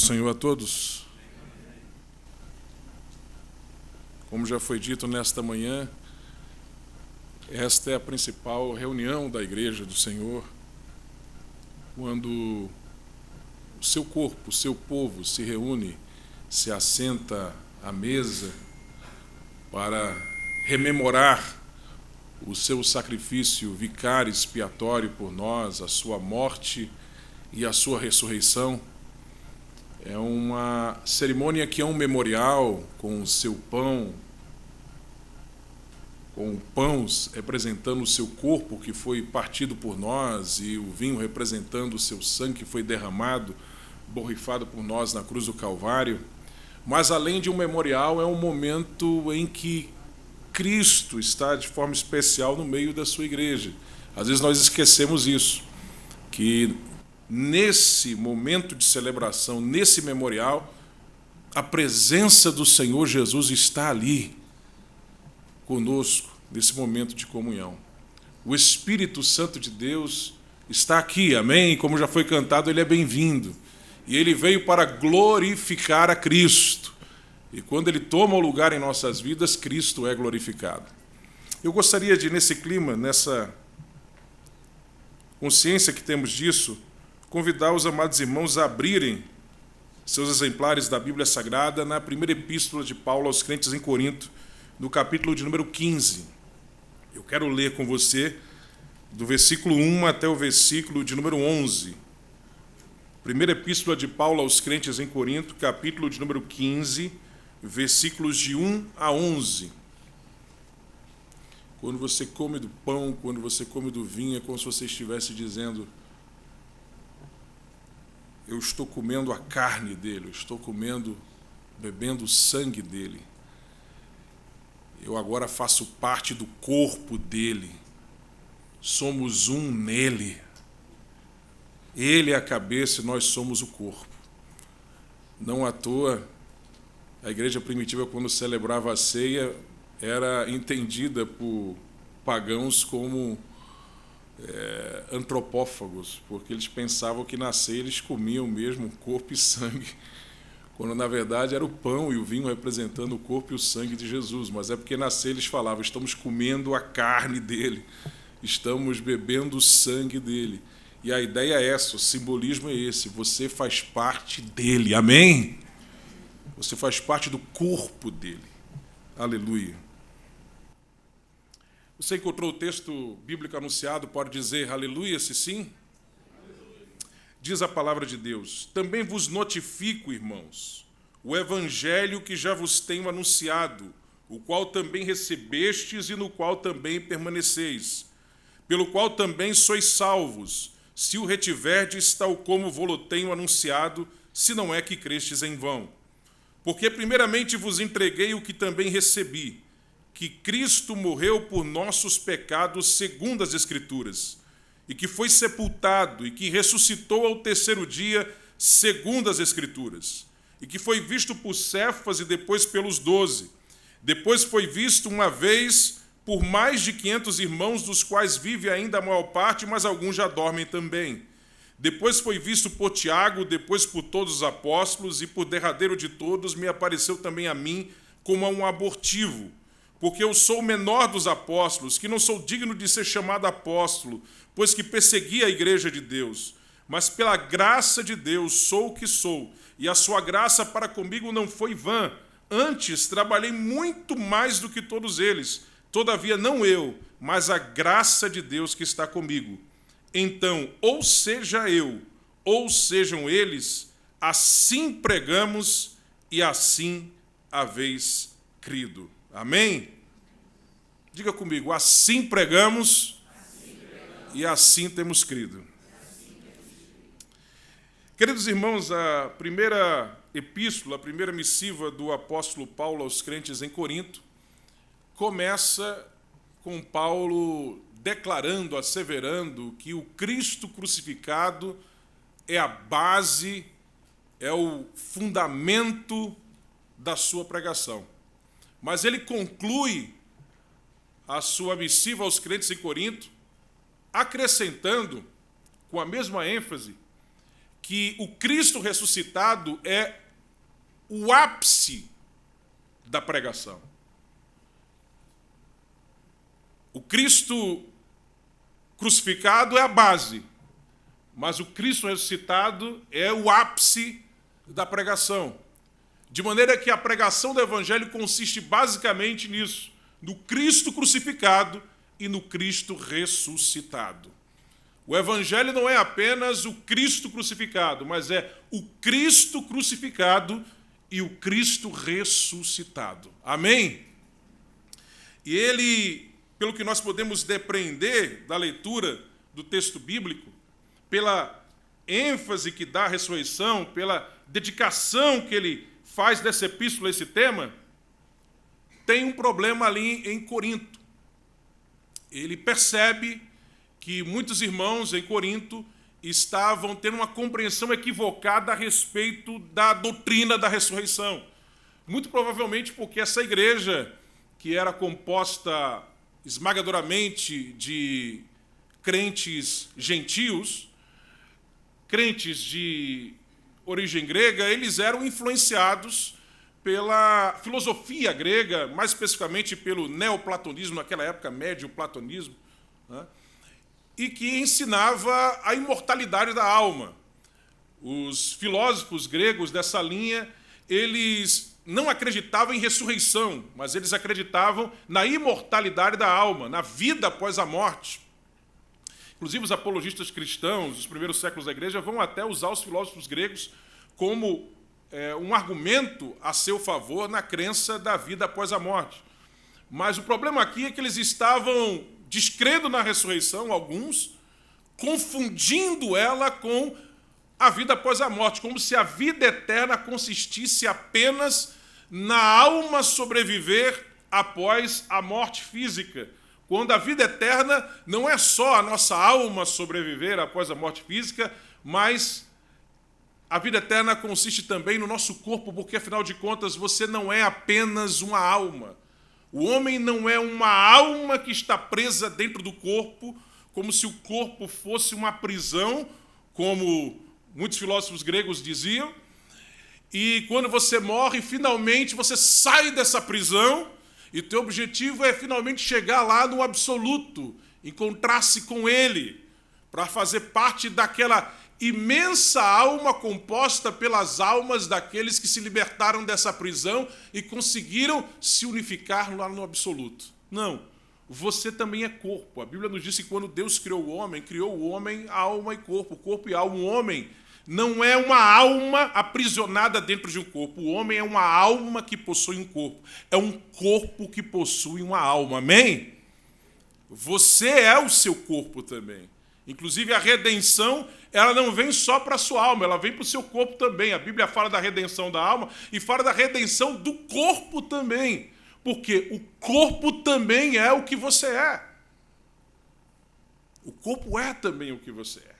Senhor a todos. Como já foi dito nesta manhã, esta é a principal reunião da Igreja do Senhor, quando o seu corpo, o seu povo se reúne, se assenta à mesa para rememorar o seu sacrifício vicário expiatório por nós, a sua morte e a sua ressurreição. É uma cerimônia que é um memorial com o seu pão, com pães representando o seu corpo que foi partido por nós e o vinho representando o seu sangue que foi derramado, borrifado por nós na cruz do Calvário. Mas além de um memorial, é um momento em que Cristo está de forma especial no meio da sua igreja. Às vezes nós esquecemos isso, que nesse momento de celebração, nesse memorial, a presença do Senhor Jesus está ali conosco, nesse momento de comunhão. O Espírito Santo de Deus está aqui, amém? Como já foi cantado, ele é bem-vindo. E ele veio para glorificar a Cristo. E quando ele toma o lugar em nossas vidas, Cristo é glorificado. Eu gostaria de, nesse clima, nessa consciência que temos disso, convidar os amados irmãos a abrirem seus exemplares da Bíblia Sagrada na primeira epístola de Paulo aos crentes em Corinto, no capítulo de número 15. Eu quero ler com você do versículo 1 até o versículo de número 11. Primeira epístola de Paulo aos crentes em Corinto, capítulo de número 15, versículos de 1 a 11. Quando você come do pão, quando você come do vinho, é como se você estivesse dizendo: eu estou comendo a carne dele, eu estou bebendo o sangue dele. Eu agora faço parte do corpo dele. Somos um nele. Ele é a cabeça e nós somos o corpo. Não à toa, a igreja primitiva, quando celebrava a ceia, era entendida por pagãos como antropófagos, porque eles pensavam que na ceia eles comiam mesmo corpo e sangue, quando na verdade era o pão e o vinho representando o corpo e o sangue de Jesus. Mas é porque na ceia eles falavam: estamos comendo a carne dele, estamos bebendo o sangue dele. E a ideia é essa, o simbolismo é esse: você faz parte dele, amém? Você faz parte do corpo dele, aleluia. Você encontrou o texto bíblico anunciado, pode dizer aleluia, se sim? Aleluia. Diz a palavra de Deus: também vos notifico, irmãos, o evangelho que já vos tenho anunciado, o qual também recebestes e no qual também permaneceis, pelo qual também sois salvos, se o retiverdes tal como vou-lo tenho anunciado, se não é que crestes em vão. Porque primeiramente vos entreguei o que também recebi, que Cristo morreu por nossos pecados segundo as Escrituras, e que foi sepultado e que ressuscitou ao terceiro dia segundo as Escrituras, e que foi visto por Cefas e depois pelos 12. Depois foi visto uma vez por mais de 500 irmãos, dos quais vive ainda a maior parte, mas alguns já dormem também. Depois foi visto por Tiago, depois por todos os apóstolos, e por derradeiro de todos me apareceu também a mim como a um abortivo, porque eu sou o menor dos apóstolos, que não sou digno de ser chamado apóstolo, pois que persegui a igreja de Deus. Mas pela graça de Deus sou o que sou, e a sua graça para comigo não foi vã. Antes trabalhei muito mais do que todos eles, todavia não eu, mas a graça de Deus que está comigo. Então, ou seja eu, ou sejam eles, assim pregamos e assim haveis crido. Amém? Diga comigo: assim pregamos, e assim temos crido. Queridos irmãos, a primeira epístola, a primeira missiva do apóstolo Paulo aos crentes em Corinto, começa com Paulo declarando, asseverando que o Cristo crucificado é a base, é o fundamento da sua pregação. Mas ele conclui a sua missiva aos crentes em Corinto, acrescentando, com a mesma ênfase, que o Cristo ressuscitado é o ápice da pregação. O Cristo crucificado é a base, mas o Cristo ressuscitado é o ápice da pregação. De maneira que a pregação do Evangelho consiste basicamente nisso, no Cristo crucificado e no Cristo ressuscitado. O Evangelho não é apenas o Cristo crucificado, mas é o Cristo crucificado e o Cristo ressuscitado. Amém? E ele, pelo que nós podemos depreender da leitura do texto bíblico, pela ênfase que dá à ressurreição, pela dedicação que ele faz dessa epístola a esse tema, tem um problema ali em Corinto. Ele percebe que muitos irmãos em Corinto estavam tendo uma compreensão equivocada a respeito da doutrina da ressurreição. Muito provavelmente porque essa igreja, que era composta esmagadoramente de crentes gentios, crentes de origem grega, eles eram influenciados pela filosofia grega, mais especificamente pelo neoplatonismo, naquela época, médio platonismo, né? E que ensinava a imortalidade da alma. Os filósofos gregos dessa linha, eles não acreditavam em ressurreição, mas eles acreditavam na imortalidade da alma, na vida após a morte. Inclusive, os apologistas cristãos dos primeiros séculos da igreja vão até usar os filósofos gregos como um argumento a seu favor na crença da vida após a morte. Mas o problema aqui é que eles estavam descrendo na ressurreição, alguns, confundindo ela com a vida após a morte, como se a vida eterna consistisse apenas na alma sobreviver após a morte física. Quando a vida eterna não é só a nossa alma sobreviver após a morte física, mas a vida eterna consiste também no nosso corpo, porque, afinal de contas, você não é apenas uma alma. O homem não é uma alma que está presa dentro do corpo, como se o corpo fosse uma prisão, como muitos filósofos gregos diziam. E quando você morre, finalmente você sai dessa prisão, e o teu objetivo é finalmente chegar lá no absoluto, encontrar-se com ele, para fazer parte daquela imensa alma composta pelas almas daqueles que se libertaram dessa prisão e conseguiram se unificar lá no absoluto. Não, você também é corpo. A Bíblia nos diz que quando Deus criou o homem, alma e corpo e alma. O homem não é uma alma aprisionada dentro de um corpo. O homem é uma alma que possui um corpo. É um corpo que possui uma alma. Amém? Você é o seu corpo também. Inclusive, a redenção, ela não vem só para a sua alma, ela vem para o seu corpo também. A Bíblia fala da redenção da alma e fala da redenção do corpo também. Porque o corpo também é o que você é. O corpo é também o que você é.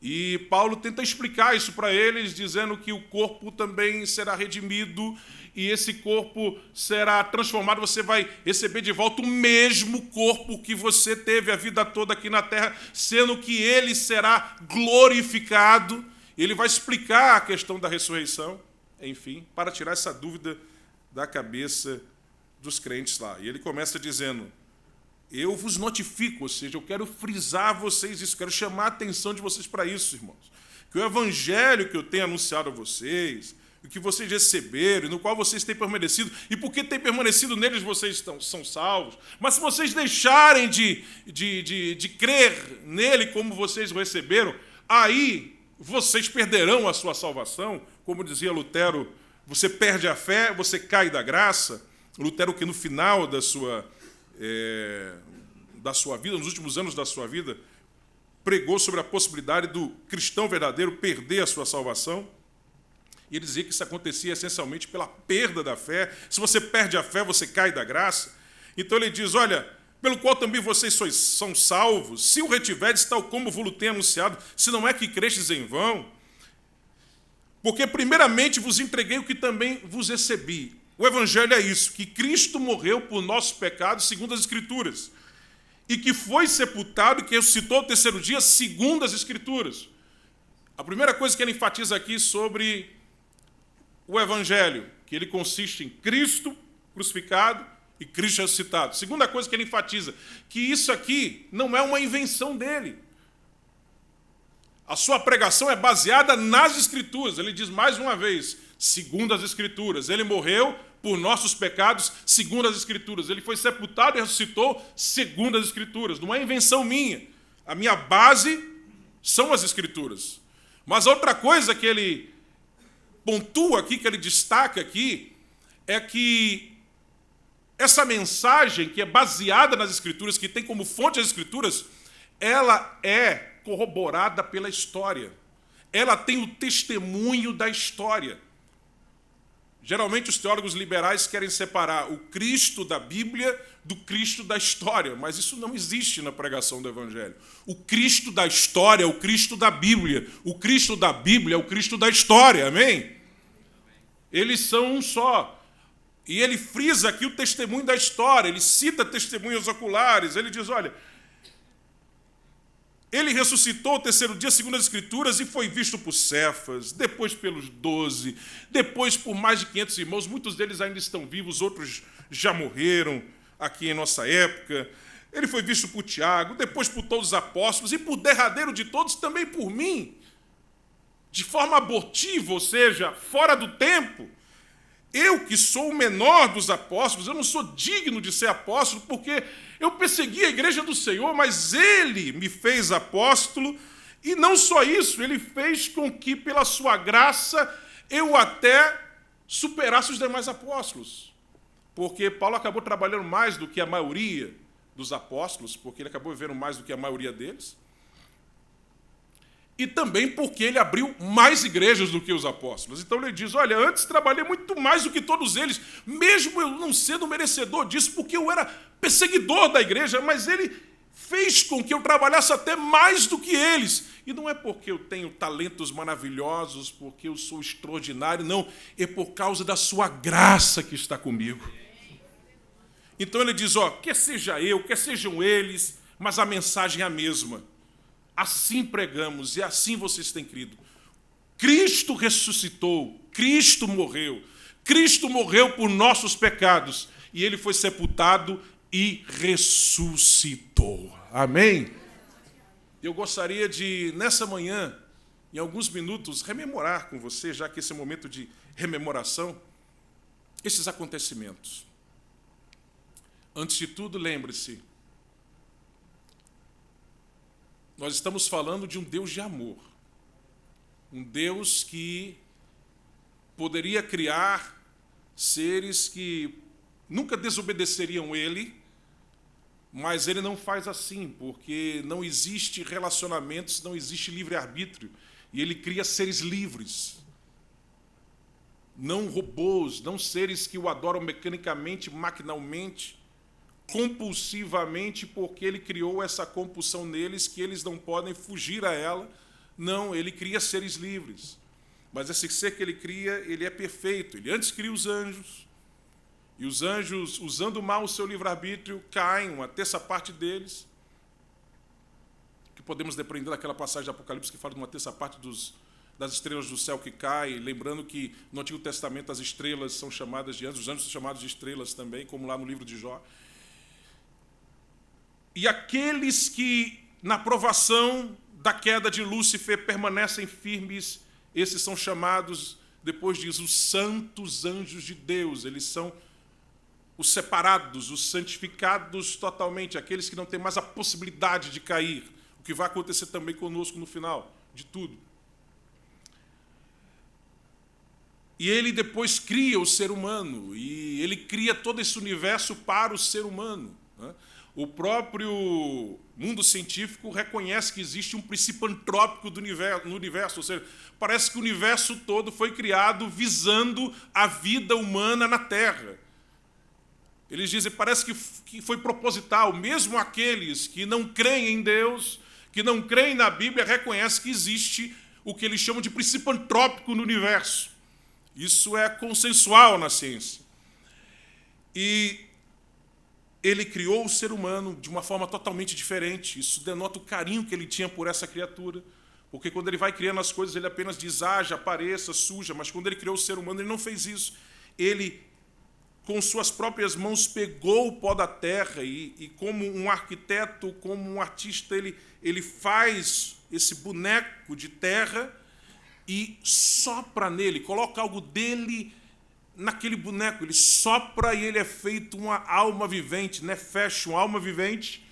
E Paulo tenta explicar isso para eles, dizendo que o corpo também será redimido e esse corpo será transformado, você vai receber de volta o mesmo corpo que você teve a vida toda aqui na terra, sendo que ele será glorificado. Ele vai explicar a questão da ressurreição, enfim, para tirar essa dúvida da cabeça dos crentes lá. E ele começa dizendo: eu vos notifico, ou seja, eu quero frisar a vocês isso, quero chamar a atenção de vocês para isso, irmãos. Que o evangelho que eu tenho anunciado a vocês, o que vocês receberam, no qual vocês têm permanecido, e porque têm permanecido neles vocês são salvos. Mas se vocês deixarem de crer nele como vocês o receberam, aí vocês perderão a sua salvação. Como dizia Lutero, você perde a fé, você cai da graça. Lutero, que no final da sua vida, nos últimos anos da sua vida, pregou sobre a possibilidade do cristão verdadeiro perder a sua salvação. E ele dizia que isso acontecia essencialmente pela perda da fé. Se você perde a fé, você cai da graça. Então ele diz: olha, pelo qual também vocês são salvos, se o retiverdes tal como vos tenho anunciado, se não é que crestes em vão. Porque primeiramente vos entreguei o que também vos recebi. O evangelho é isso, que Cristo morreu por nossos pecados, segundo as Escrituras, e que foi sepultado e que ressuscitou ao terceiro dia, segundo as Escrituras. A primeira coisa que ele enfatiza aqui sobre o Evangelho, que ele consiste em Cristo crucificado e Cristo ressuscitado. Segunda coisa que ele enfatiza, que isso aqui não é uma invenção dele. A sua pregação é baseada nas Escrituras. Ele diz mais uma vez, segundo as Escrituras. Ele morreu por nossos pecados, segundo as Escrituras. Ele foi sepultado e ressuscitou, segundo as Escrituras. Não é invenção minha. A minha base são as Escrituras. Mas outra coisa que ele pontua aqui, que ele destaca aqui, é que essa mensagem que é baseada nas Escrituras, que tem como fonte as Escrituras, ela é corroborada pela história. Ela tem o testemunho da história. Geralmente os teólogos liberais querem separar o Cristo da Bíblia do Cristo da história, mas isso não existe na pregação do Evangelho. O Cristo da história é o Cristo da Bíblia. O Cristo da Bíblia é o Cristo da história, amém? Eles são um só. E ele frisa aqui o testemunho da história, ele cita testemunhos oculares, ele diz, olha, ele ressuscitou ao terceiro dia, segundo as Escrituras, e foi visto por Cefas, depois pelos 12, depois por mais de 500 irmãos, muitos deles ainda estão vivos, outros já morreram aqui em nossa época. Ele foi visto por Tiago, depois por todos os apóstolos, e por derradeiro de todos, também por mim, de forma abortiva, ou seja, fora do tempo. Eu, que sou o menor dos apóstolos, eu não sou digno de ser apóstolo, porque eu persegui a igreja do Senhor, mas ele me fez apóstolo, e não só isso, ele fez com que, pela sua graça, eu até superasse os demais apóstolos. Porque Paulo acabou trabalhando mais do que a maioria dos apóstolos, porque ele acabou vivendo mais do que a maioria deles. E também porque ele abriu mais igrejas do que os apóstolos. Então ele diz, olha, antes trabalhei muito mais do que todos eles, mesmo eu não sendo merecedor disso, porque eu era perseguidor da igreja, mas ele fez com que eu trabalhasse até mais do que eles. E não é porque eu tenho talentos maravilhosos, porque eu sou extraordinário, não, é por causa da sua graça que está comigo. Então ele diz, ó, quer seja eu, quer sejam eles, mas a mensagem é a mesma. Assim pregamos e assim vocês têm crido. Cristo ressuscitou, Cristo morreu por nossos pecados e ele foi sepultado e ressuscitou. Amém? Eu gostaria de, nessa manhã, em alguns minutos, rememorar com você, já que esse é um momento de rememoração, esses acontecimentos. Antes de tudo, lembre-se, nós estamos falando de um Deus de amor. Um Deus que poderia criar seres que nunca desobedeceriam Ele, mas Ele não faz assim, porque não existe relacionamentos, não existe livre-arbítrio. E Ele cria seres livres. Não robôs, não seres que o adoram mecanicamente, maquinalmente, compulsivamente, porque ele criou essa compulsão neles que eles não podem fugir a ela. Não, ele cria seres livres. Mas esse ser que ele cria, ele é perfeito. Ele antes cria os anjos, e os anjos, usando mal o seu livre-arbítrio, caem, uma terça parte deles, que podemos depender daquela passagem de Apocalipse que fala de uma terça parte das estrelas do céu que caem, lembrando que no Antigo Testamento as estrelas são chamadas de anjos, os anjos são chamados de estrelas também, como lá no livro de Jó. E aqueles que, na provação da queda de Lúcifer, permanecem firmes, esses são chamados, depois diz, os santos anjos de Deus. Eles são os separados, os santificados totalmente, aqueles que não têm mais a possibilidade de cair, o que vai acontecer também conosco no final de tudo. E ele depois cria o ser humano, e ele cria todo esse universo para o ser humano, né? O próprio mundo científico reconhece que existe um princípio antrópico no universo, ou seja, parece que o universo todo foi criado visando a vida humana na Terra. Eles dizem, parece que foi proposital, mesmo aqueles que não creem em Deus, que não creem na Bíblia, reconhecem que existe o que eles chamam de princípio antrópico no universo. Isso é consensual na ciência. E ele criou o ser humano de uma forma totalmente diferente. Isso denota o carinho que ele tinha por essa criatura, Porque quando ele vai criando as coisas, ele apenas diz, haja, apareça, surja. Mas quando ele criou o ser humano, ele não fez isso. Ele, com suas próprias mãos, pegou o pó da terra e como um arquiteto, como um artista, ele faz esse boneco de terra e sopra nele, coloca algo dele naquele boneco. Ele sopra e ele é feito uma alma vivente, nefesh, uma alma vivente,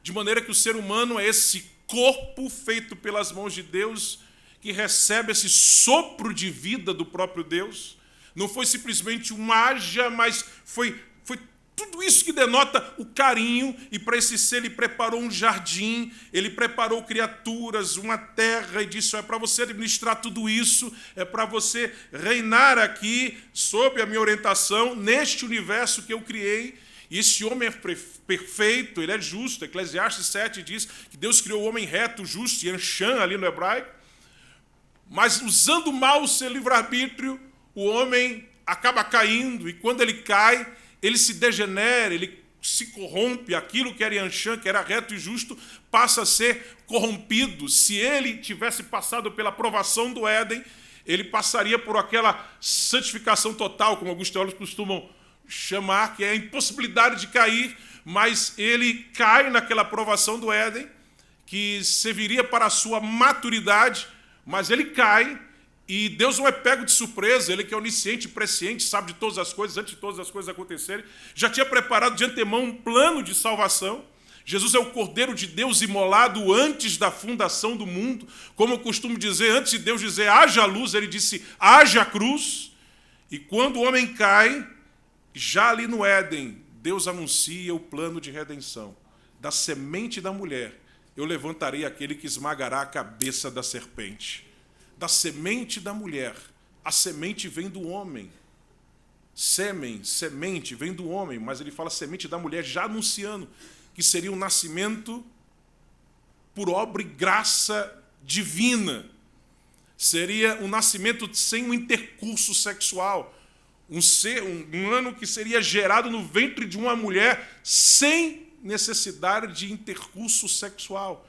de maneira que o ser humano é esse corpo feito pelas mãos de Deus, que recebe esse sopro de vida do próprio Deus. Não foi simplesmente um haja, mas foi tudo isso que denota o carinho, e para esse ser ele preparou um jardim, ele preparou criaturas, uma terra, e disse, é para você administrar tudo isso, é para você reinar aqui, sob a minha orientação, neste universo que eu criei. E esse homem é perfeito, ele é justo. Eclesiastes 7 diz que Deus criou o homem reto, justo, Yanshan ali no hebraico. Mas usando mal o seu livre-arbítrio, o homem acaba caindo, e quando ele cai, ele se degenera, ele se corrompe. Aquilo que era Yanshan, que era reto e justo, passa a ser corrompido. Se ele tivesse passado pela provação do Éden, ele passaria por aquela santificação total, como alguns teólogos costumam chamar, que é a impossibilidade de cair, mas ele cai naquela provação do Éden, que serviria para a sua maturidade, mas ele cai, e Deus não é pego de surpresa. Ele que é onisciente, presciente, sabe de todas as coisas, antes de todas as coisas acontecerem, já tinha preparado de antemão um plano de salvação. Jesus é o Cordeiro de Deus imolado antes da fundação do mundo. Como eu costumo dizer, antes de Deus dizer haja luz, ele disse haja cruz. E quando o homem cai, já ali no Éden, Deus anuncia o plano de redenção. Da semente da mulher, eu levantarei aquele que esmagará a cabeça da serpente. Da semente da mulher, a semente vem do homem. Sêmen, semente, vem do homem, mas ele fala semente da mulher, já anunciando que seria um nascimento por obra e graça divina. Seria um nascimento sem um intercurso sexual. Um ser humano que seria gerado no ventre de uma mulher sem necessidade de intercurso sexual.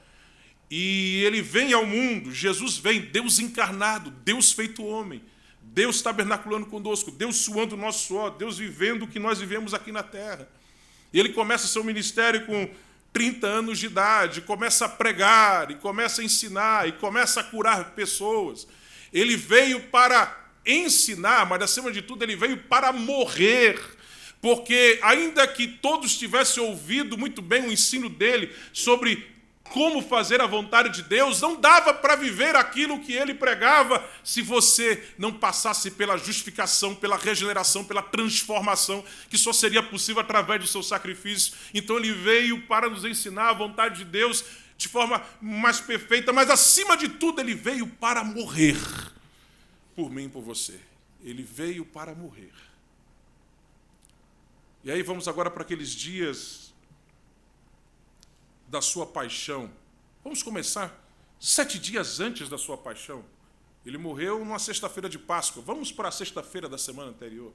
E ele vem ao mundo, Jesus vem, Deus encarnado, Deus feito homem, Deus tabernaculando conosco, Deus suando o nosso suor, Deus vivendo o que nós vivemos aqui na terra. E ele começa seu ministério com 30 anos de idade, começa a pregar, e começa a ensinar, e começa a curar pessoas. Ele veio para ensinar, mas acima de tudo ele veio para morrer, porque ainda que todos tivessem ouvido muito bem o ensino dele sobre como fazer a vontade de Deus, não dava para viver aquilo que ele pregava se você não passasse pela justificação, pela regeneração, pela transformação, que só seria possível através do seu sacrifício. Então ele veio para nos ensinar a vontade de Deus de forma mais perfeita, mas acima de tudo ele veio para morrer por mim e por você. Ele veio para morrer. E aí vamos agora para aqueles dias da sua paixão. Vamos começar 7 dias antes da sua paixão. Ele morreu numa sexta-feira de Páscoa. Vamos para a sexta-feira da semana anterior.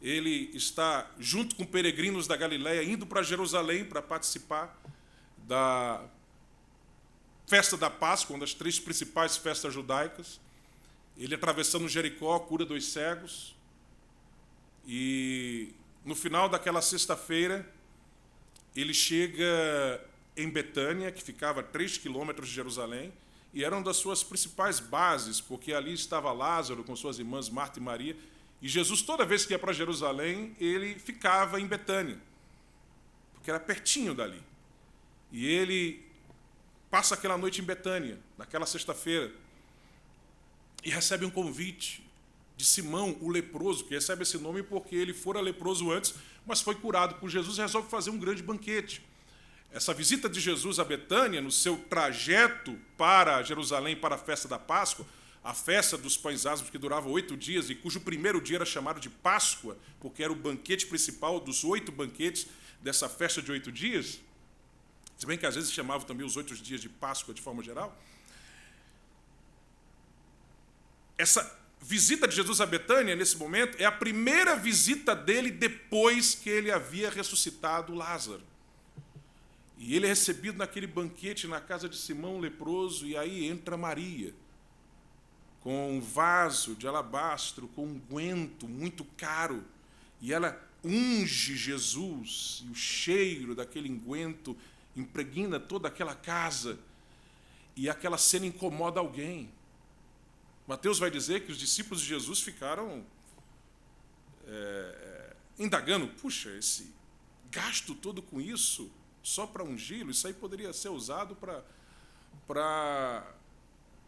Ele está junto com peregrinos da Galileia, indo para Jerusalém para participar da festa da Páscoa, uma das 3 principais festas judaicas. Ele atravessando Jericó, cura 2 cegos. E no final daquela sexta-feira, ele chega em Betânia, que ficava a 3 quilômetros de Jerusalém, e era uma das suas principais bases, porque ali estava Lázaro com suas irmãs Marta e Maria, e Jesus, toda vez que ia para Jerusalém, ele ficava em Betânia, porque era pertinho dali. E ele passa aquela noite em Betânia, naquela sexta-feira, e recebe um convite de Simão, o leproso, que recebe esse nome porque ele fora leproso antes, mas foi curado por Jesus e resolve fazer um grande banquete. Essa visita de Jesus a Betânia, no seu trajeto para Jerusalém, para a festa da Páscoa, a festa dos pães asmos, que durava 8 dias e cujo primeiro dia era chamado de Páscoa, porque era o banquete principal dos 8 banquetes dessa festa de 8 dias, se bem que às vezes chamavam também os 8 dias de Páscoa de forma geral. Essa visita de Jesus a Betânia, nesse momento, é a primeira visita dele depois que ele havia ressuscitado Lázaro. E ele é recebido naquele banquete na casa de Simão o leproso, e aí entra Maria, com um vaso de alabastro, com um unguento muito caro, e ela unge Jesus, e o cheiro daquele unguento impregna toda aquela casa, e aquela cena incomoda alguém. Mateus vai dizer que os discípulos de Jesus ficaram indagando, puxa, esse gasto todo com isso, só para ungí-lo, isso aí poderia ser usado para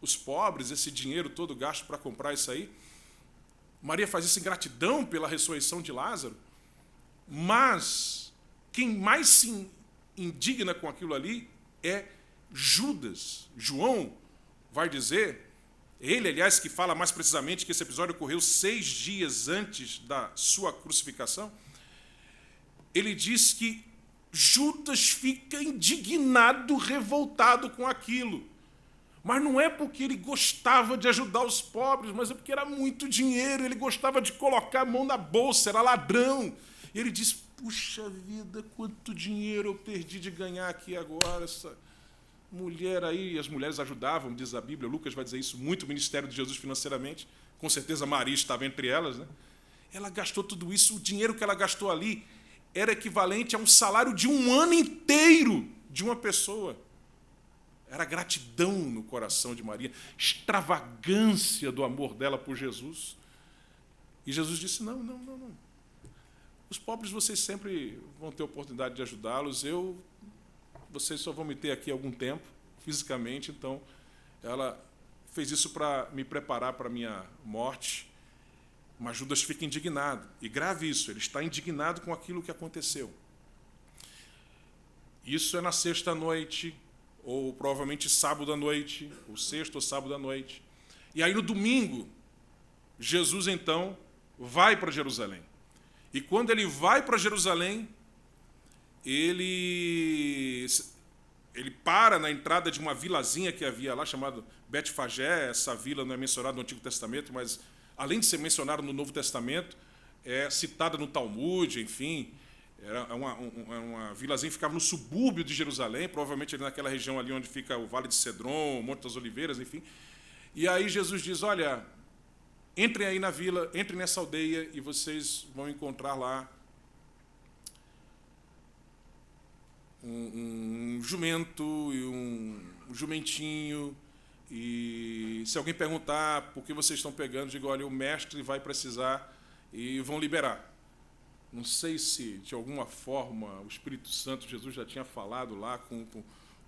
os pobres, esse dinheiro todo gasto para comprar isso aí. Maria faz isso em gratidão pela ressurreição de Lázaro, mas quem mais se indigna com aquilo ali é Judas. João vai dizer, ele, aliás, que fala mais precisamente que esse episódio ocorreu 6 dias antes da sua crucificação, ele diz que Judas fica indignado, revoltado com aquilo. Mas não é porque ele gostava de ajudar os pobres, mas é porque era muito dinheiro, ele gostava de colocar a mão na bolsa, era ladrão. E ele diz, puxa vida, quanto dinheiro eu perdi de ganhar aqui agora, essa mulher aí. As mulheres ajudavam, diz a Bíblia, Lucas vai dizer isso, muito o ministério de Jesus financeiramente, com certeza Maria estava entre elas, né? Ela gastou tudo isso, o dinheiro que ela gastou ali era equivalente a um salário de um ano inteiro de uma pessoa. Era gratidão no coração de Maria, extravagância do amor dela por Jesus. E Jesus disse, não. Os pobres vocês sempre vão ter oportunidade de ajudá-los, vocês só vão me ter aqui algum tempo, fisicamente, então ela fez isso para me preparar para a minha morte. Mas Judas fica indignado, e grave isso, ele está indignado com aquilo que aconteceu. Isso é na sexta-noite, ou provavelmente sábado à noite, ou sexta ou sábado à noite. E aí no domingo, Jesus então vai para Jerusalém. E quando ele vai para Jerusalém, ele para na entrada de uma vilazinha que havia lá, chamada Betfagé. Essa vila não é mencionada no Antigo Testamento, mas além de ser mencionada no Novo Testamento, é citada no Talmud, enfim. Era uma vilazinha que ficava no subúrbio de Jerusalém, provavelmente ali naquela região ali onde fica o Vale de Cedron, o Monte das Oliveiras, enfim. E aí Jesus diz, olha, entrem aí na vila, entrem nessa aldeia e vocês vão encontrar lá um jumento e um jumentinho. E se alguém perguntar por que vocês estão pegando, digo, olha, o mestre vai precisar e vão liberar. Não sei se, de alguma forma, o Espírito Santo, Jesus já tinha falado lá com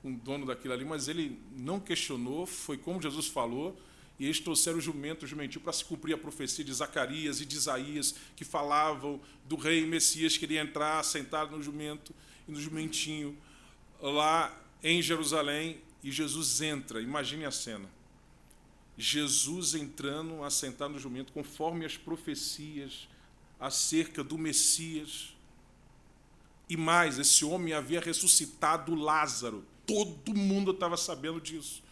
o dono daquilo ali, mas ele não questionou, foi como Jesus falou, e eles trouxeram o jumentinho, para se cumprir a profecia de Zacarias e de Isaías, que falavam do rei Messias que iria entrar sentado no jumento e no jumentinho, lá em Jerusalém, e Jesus entra. Imagine a cena. Jesus entrando, assentado no jumento, conforme as profecias acerca do Messias. E mais, esse homem havia ressuscitado Lázaro. Todo mundo estava sabendo disso.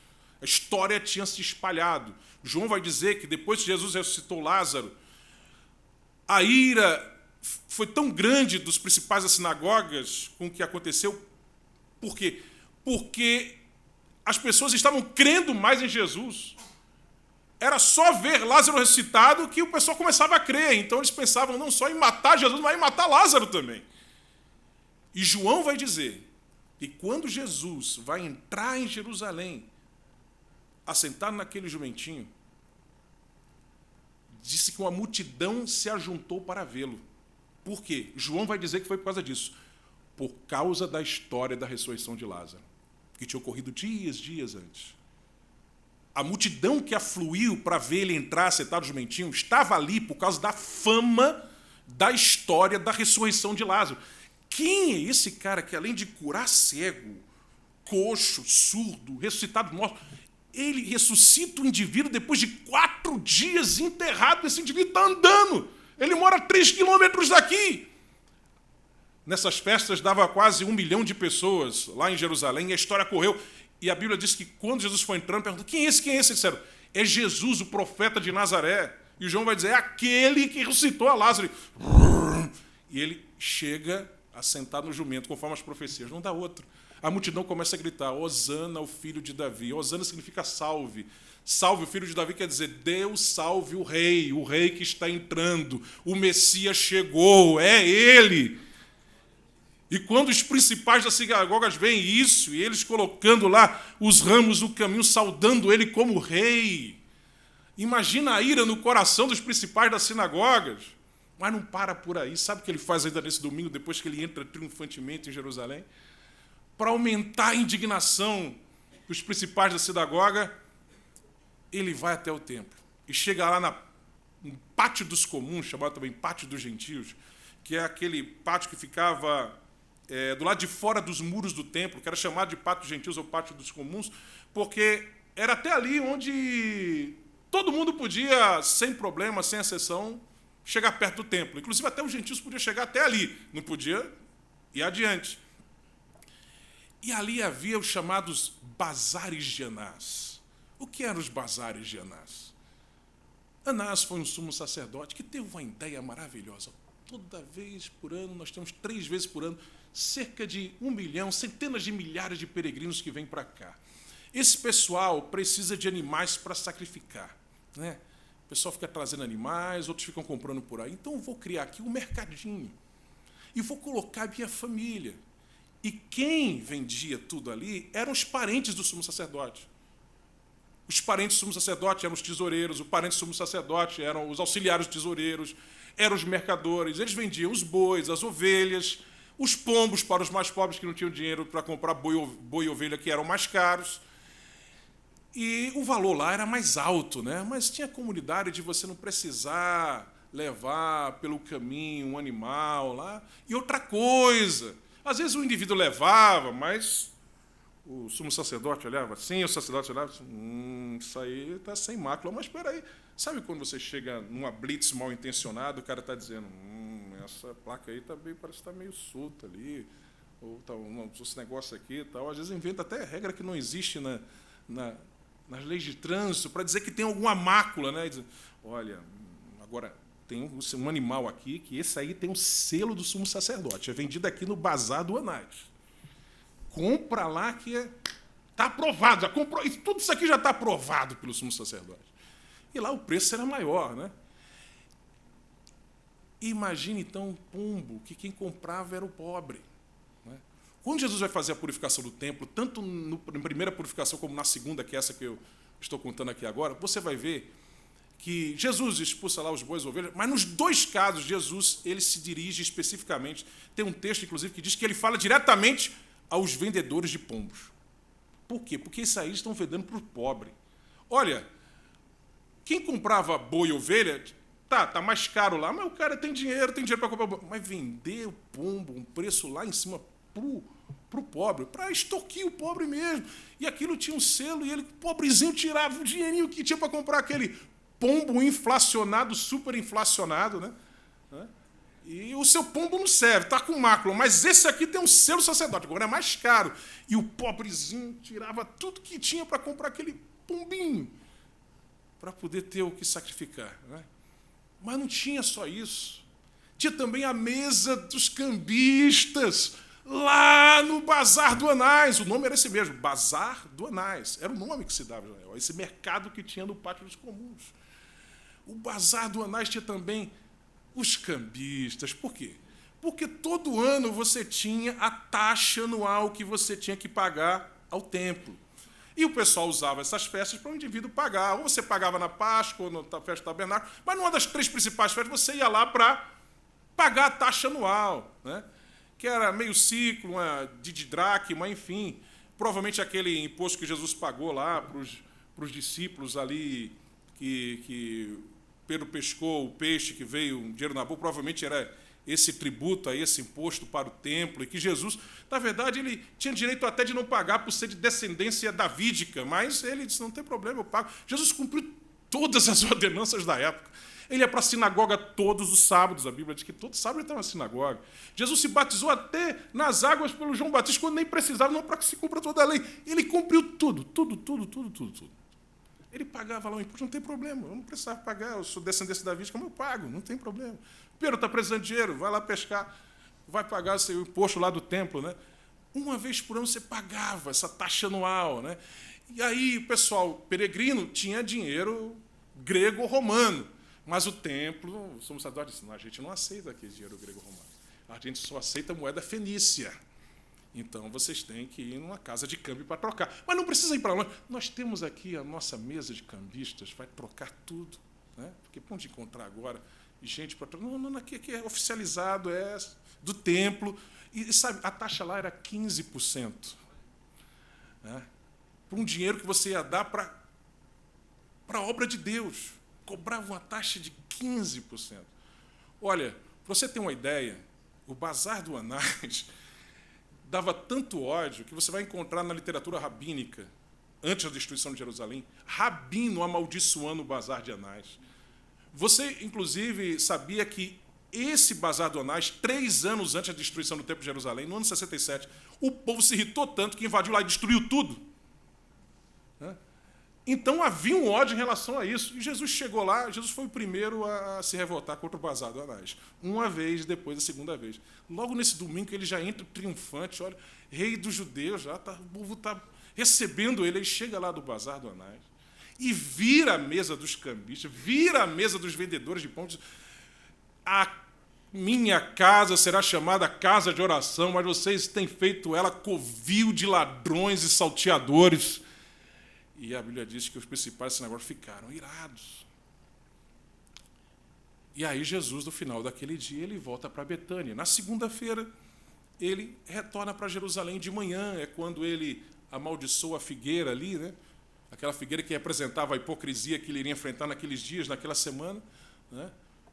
A história tinha se espalhado. João vai dizer que depois que Jesus ressuscitou Lázaro, a ira foi tão grande dos principais das sinagogas com o que aconteceu. Por quê? Porque as pessoas estavam crendo mais em Jesus. Era só ver Lázaro ressuscitado que o pessoal começava a crer. Então eles pensavam não só em matar Jesus, mas em matar Lázaro também. E João vai dizer que quando Jesus vai entrar em Jerusalém, assentado naquele jumentinho, disse que uma multidão se ajuntou para vê-lo. Por quê? João vai dizer que foi por causa disso. Por causa da história da ressurreição de Lázaro, que tinha ocorrido dias antes. A multidão que afluiu para ver ele entrar sentado no jumentinho estava ali por causa da fama da história da ressurreição de Lázaro. Quem é esse cara que, além de curar cego, coxo, surdo, ressuscitado morto, ele ressuscita o indivíduo depois de 4 dias enterrado? Esse indivíduo está andando. Ele mora 3 quilômetros daqui. Nessas festas dava quase 1 milhão de pessoas lá em Jerusalém, e a história correu. E a Bíblia diz que quando Jesus foi entrando, perguntou, quem é esse? Quem é esse? Eles disseram, é Jesus, o profeta de Nazaré. E o João vai dizer, é aquele que ressuscitou a Lázaro. E ele chega assentado no jumento, conforme as profecias. Não dá outro. a multidão começa a gritar: Hosana, o filho de Davi. Hosana significa salve. Salve o filho de Davi quer dizer Deus salve o rei que está entrando. O Messias chegou, é ele. E quando os principais das sinagogas veem isso, e eles colocando lá os ramos no caminho, saudando ele como rei, imagina a ira no coração dos principais das sinagogas. Mas não para por aí. Sabe o que ele faz ainda nesse domingo, depois que ele entra triunfantemente em Jerusalém? Para aumentar a indignação dos principais da sinagoga, ele vai até o templo e chega lá no pátio dos comuns, chamado também pátio dos gentios, que é aquele pátio que ficava do lado de fora dos muros do templo, que era chamado de pátio dos gentios ou pátio dos comuns, porque era até ali onde todo mundo podia, sem problema, sem exceção, chegar perto do templo. Inclusive até os gentios podiam chegar até ali, não podia ir adiante. E ali havia os chamados bazares de Anás. O que eram os bazares de Anás? Anás foi um sumo sacerdote que teve uma ideia maravilhosa. Toda vez por ano, nós temos 3 vezes por ano, cerca de 1 milhão, centenas de milhares de peregrinos que vêm para cá. Esse pessoal precisa de animais para sacrificar, né? O pessoal fica trazendo animais, outros ficam comprando por aí. Então eu vou criar aqui um mercadinho e vou colocar a minha família. E quem vendia tudo ali eram os parentes do sumo sacerdote. Os parentes do sumo sacerdote eram os tesoureiros, os parentes do sumo sacerdote eram os auxiliares tesoureiros, eram os mercadores. Eles vendiam os bois, as ovelhas, os pombos para os mais pobres que não tinham dinheiro para comprar boi e ovelha, que eram mais caros. E o valor lá era mais alto, né? Mas tinha a comunidade de você não precisar levar pelo caminho um animal lá. E outra coisa, às vezes o indivíduo levava, mas o sumo sacerdote olhava assim, o sacerdote olhava assim, isso aí está sem mácula. Mas espera aí, sabe quando você chega numa blitz mal intencionada, o cara está dizendo, essa placa aí parece que está meio solta ali, ou tá, esse negócio aqui e tal. Às vezes inventa até regra que não existe nas leis de trânsito para dizer que tem alguma mácula, né? Diz, olha, agora tem um animal aqui que esse aí tem um selo do sumo sacerdote, é vendido aqui no bazar do Anás. Compra lá que está aprovado, já comprou, e tudo isso aqui já está aprovado pelo sumo sacerdote. E lá o preço era maior, né? Imagine então um pombo que quem comprava era o pobre. Quando Jesus vai fazer a purificação do templo, tanto na primeira purificação como na segunda, que é essa que eu estou contando aqui agora, você vai ver que Jesus expulsa lá os bois e ovelhas, mas nos 2 casos, Jesus ele se dirige especificamente, tem um texto, inclusive, que diz que ele fala diretamente aos vendedores de pombos. Por quê? Porque esses aí estão vendendo para o pobre. Olha, quem comprava boi e ovelha, tá mais caro lá, mas o cara tem dinheiro para comprar boi. Mas vender o pombo, um preço lá em cima para o pobre, para extorquir o pobre mesmo. E aquilo tinha um selo, e ele, pobrezinho, tirava o dinheirinho que tinha para comprar aquele pombo inflacionado, super inflacionado, né? E o seu pombo não serve, está com mácula, mas esse aqui tem um selo sacerdote, agora é mais caro. E o pobrezinho tirava tudo que tinha para comprar aquele pombinho, para poder ter o que sacrificar, né? Mas não tinha só isso. Tinha também a mesa dos cambistas, lá no Bazar do Anás. O nome era esse mesmo, Bazar do Anás. Era o nome que se dava, esse mercado que tinha no Pátio dos Comuns. O Bazar do Anás tinha também os cambistas. Por quê? Porque todo ano você tinha a taxa anual que você tinha que pagar ao templo. E o pessoal usava essas festas para o indivíduo pagar. Ou você pagava na Páscoa, ou na festa do tabernáculo, mas numa das 3 principais festas você ia lá para pagar a taxa anual, né? Que era meio ciclo, uma didracma, enfim. Provavelmente aquele imposto que Jesus pagou lá para os discípulos ali, que Pedro pescou o peixe que veio, um dinheiro na boca, provavelmente era esse tributo, esse imposto para o templo, e que Jesus, na verdade, ele tinha direito até de não pagar por ser de descendência davídica, mas ele disse, não tem problema, eu pago. Jesus cumpriu todas as ordenanças da época. Ele ia para a sinagoga todos os sábados, a Bíblia diz que todo sábado ele estava na sinagoga. Jesus se batizou até nas águas pelo João Batista, quando nem precisava, não para que se cumpra toda a lei. Ele cumpriu tudo. Ele pagava lá o imposto, não tem problema, eu não precisava pagar, eu sou descendência davídica, mas eu pago, não tem problema. Pedro está precisando de dinheiro, vai lá pescar, vai pagar o imposto lá do templo, né? Uma vez por ano você pagava essa taxa anual, né? E aí o pessoal peregrino tinha dinheiro grego ou romano, mas o templo, o sumo sacerdote disse, a gente não aceita aqui dinheiro grego ou romano, a gente só aceita moeda fenícia. Então vocês têm que ir numa casa de câmbio para trocar. Mas não precisa ir para longe. Nós temos aqui a nossa mesa de cambistas, vai trocar tudo, né? Porque onde encontrar agora gente para trocar? Não, aqui é oficializado, é do templo. E sabe, a taxa lá era 15%. Né? Por um dinheiro que você ia dar para a obra de Deus. Cobrava uma taxa de 15%. Olha, para você ter uma ideia, o Bazar do Anás dava tanto ódio que você vai encontrar na literatura rabínica, antes da destruição de Jerusalém, rabino amaldiçoando o Bazar de Anás. Você, inclusive, sabia que esse Bazar do Anás, 3 anos antes da destruição do Templo de Jerusalém, no ano 67, o povo se irritou tanto que invadiu lá e destruiu tudo. Então havia um ódio em relação a isso. E Jesus chegou lá, Jesus foi o primeiro a se revoltar contra o Bazar do Anás. Uma vez, depois a segunda vez. Logo nesse domingo ele já entra triunfante, olha, rei dos judeus, já tá, o povo está recebendo ele. Ele chega lá do Bazar do Anás e vira a mesa dos cambistas, vira a mesa dos vendedores de pão. Diz, a minha casa será chamada casa de oração, mas vocês têm feito ela covil de ladrões e salteadores. E a Bíblia diz que os principais sinagogos ficaram irados. E aí Jesus, no final daquele dia, ele volta para Betânia. Na segunda-feira, ele retorna para Jerusalém de manhã. É quando ele amaldiçoa a figueira ali, né? Aquela figueira que representava a hipocrisia que ele iria enfrentar naqueles dias, naquela semana, né?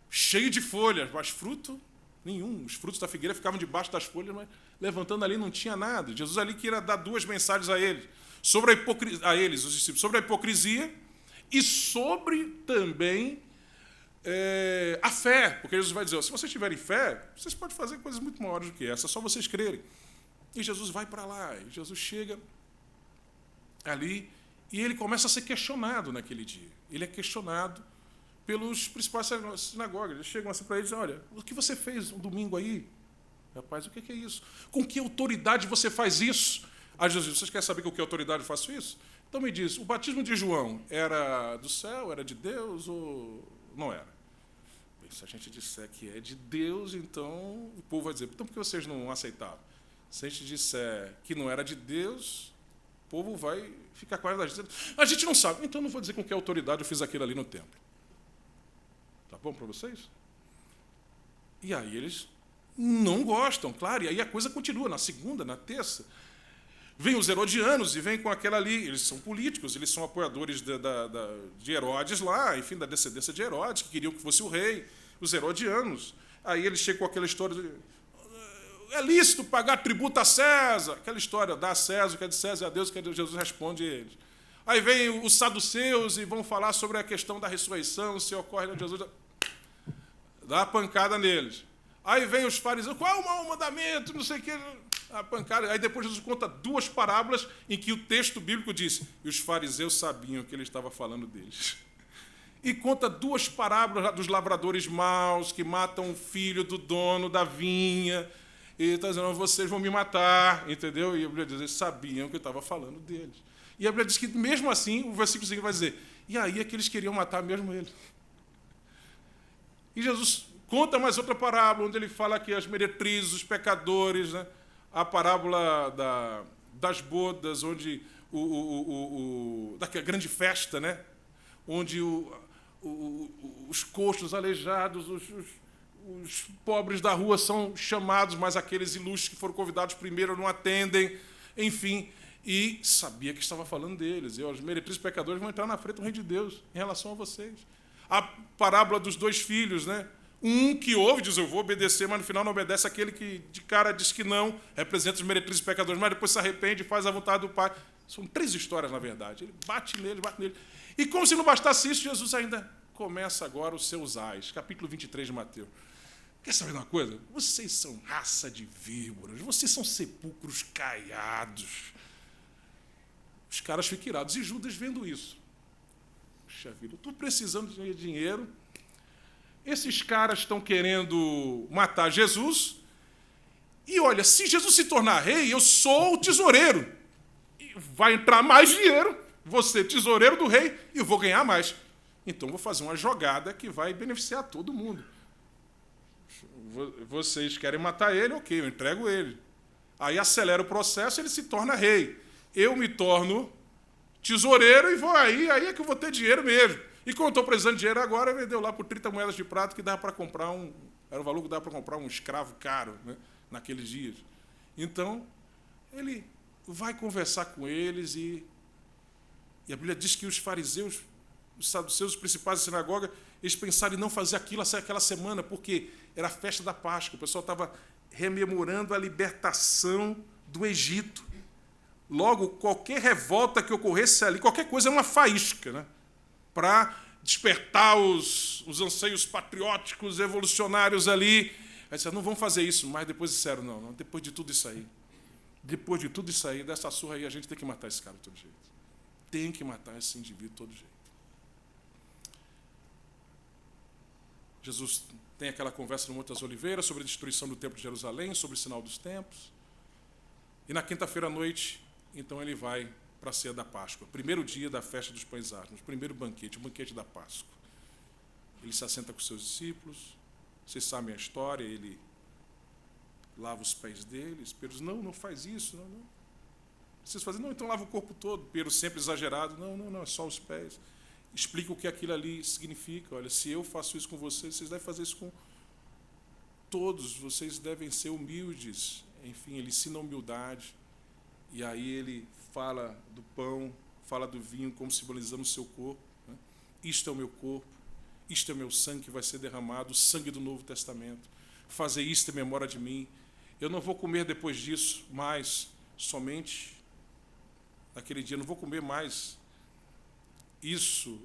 Cheio de folhas, mas fruto nenhum. Os frutos da figueira ficavam debaixo das folhas, mas levantando ali não tinha nada. Jesus ali queria dar 2 mensagens a eles. Sobre a eles, os discípulos, sobre a hipocrisia e sobre também a fé. Porque Jesus vai dizer, se vocês tiverem fé, vocês podem fazer coisas muito maiores do que essa, é só vocês crerem. E Jesus vai para lá, e Jesus chega ali, e ele começa a ser questionado naquele dia. Ele é questionado pelos principais sinagogas. Eles chegam assim para ele e dizem, olha, o que você fez um domingo aí? Rapaz, o que é isso? Com que autoridade você faz isso? Aí Jesus diz, vocês querem saber com que autoridade eu faço isso? Então me diz, o batismo de João era do céu, era de Deus ou não era? Se a gente disser que é de Deus, então o povo vai dizer, então por que vocês não aceitavam? Se a gente disser que não era de Deus, o povo vai ficar com a gente não sabe, então não vou dizer com que autoridade eu fiz aquilo ali no templo. Tá bom para vocês? E aí eles não gostam, claro, e aí a coisa continua, na segunda, na terça. Vêm os herodianos e vêm com aquela ali, eles são políticos, eles são apoiadores de Herodes lá, enfim, da descendência de Herodes, que queriam que fosse o rei, os herodianos. Aí eles chegam com aquela história de, é lícito pagar tributo a César, aquela história, dá a César, o que é de César, e a Deus, o que é de Jesus, responde eles. Aí vem os saduceus e vão falar sobre a questão da ressurreição, se ocorre na Jesus, dá a pancada neles. Aí vem os fariseus, qual é o mau mandamento, não sei o que, a pancada. Aí depois Jesus conta 2 parábolas em que o texto bíblico diz, e os fariseus sabiam que ele estava falando deles. E conta 2 parábolas dos lavradores maus que matam o filho do dono da vinha, e está dizendo, vocês vão me matar, entendeu? E a Bíblia diz, eles sabiam que eu estava falando deles. E a Bíblia diz que, mesmo assim, o versículo seguinte vai dizer, e aí é que eles queriam matar mesmo ele. E Jesus conta mais outra parábola, onde ele fala que as meretrizes, os pecadores, né? A parábola das bodas, onde daquela grande festa, né? Onde os coxos, aleijados, os pobres da rua são chamados, mas aqueles ilustres que foram convidados primeiro não atendem, enfim, e sabia que estava falando deles. E os meretrizes pecadores vão entrar na frente do reino de Deus em relação a vocês. A parábola dos 2 filhos, né? Um que ouve, diz, eu vou obedecer, mas no final não obedece. Aquele que de cara diz que não, representa os meretrizes pecadores, mas depois se arrepende e faz a vontade do Pai. São 3 histórias, na verdade. Ele bate nele. E como se não bastasse isso, Jesus ainda começa agora os seus ais. Capítulo 23 de Mateus. Quer saber de uma coisa? Vocês são raça de víboras, vocês são sepulcros caiados. Os caras ficam irados. E Judas vendo isso. Puxa vida, eu estou precisando de dinheiro. Esses caras estão querendo matar Jesus E olha, se Jesus se tornar rei, eu sou o tesoureiro. E vai entrar mais dinheiro, vou ser tesoureiro do rei e eu vou ganhar mais. Então vou fazer uma jogada que vai beneficiar todo mundo. Vocês querem matar ele, ok, eu entrego ele. Aí acelera o processo, ele se torna rei. Eu me torno tesoureiro e vou aí é que eu vou ter dinheiro mesmo. E como eu estou precisando de dinheiro agora, vendeu lá por 30 moedas de prata que dava para comprar era o valor que dava para comprar um escravo caro, né, naqueles dias. Então, ele vai conversar com eles e a Bíblia diz que os fariseus, os saduceus, os principais da sinagoga, eles pensaram em não fazer aquela semana, porque era a festa da Páscoa. O pessoal estava rememorando a libertação do Egito. Logo, qualquer revolta que ocorresse ali, qualquer coisa é uma faísca, né? Para despertar os anseios patrióticos, evolucionários ali. Aí disseram, não vamos fazer isso, mas depois disseram, não, depois de tudo isso aí, dessa surra aí, a gente tem que matar esse cara de todo jeito. Tem que matar esse indivíduo de todo jeito. Jesus tem aquela conversa no Monte das Oliveiras sobre a destruição do Templo de Jerusalém, sobre o sinal dos tempos. E na quinta-feira à noite, então ele vai para a ceia da Páscoa, primeiro dia da festa dos pães asmos, primeiro banquete, o banquete da Páscoa. Ele se assenta com seus discípulos, vocês sabem a história, ele lava os pés deles. Pedro diz, não faz isso, não. Vocês fazem, não, então lava o corpo todo. Pedro sempre exagerado, não, é só os pés. Explica o que aquilo ali significa. Olha, se eu faço isso com vocês, vocês devem fazer isso com todos, vocês devem ser humildes. Enfim, ele ensina a humildade. E aí ele fala do pão, fala do vinho, como simbolizando o seu corpo. Né? Isto é o meu corpo, isto é o meu sangue que vai ser derramado, o sangue do Novo Testamento. Fazer isto em memória de mim. Eu não vou comer depois disso mais, somente naquele dia. Eu não vou comer mais isso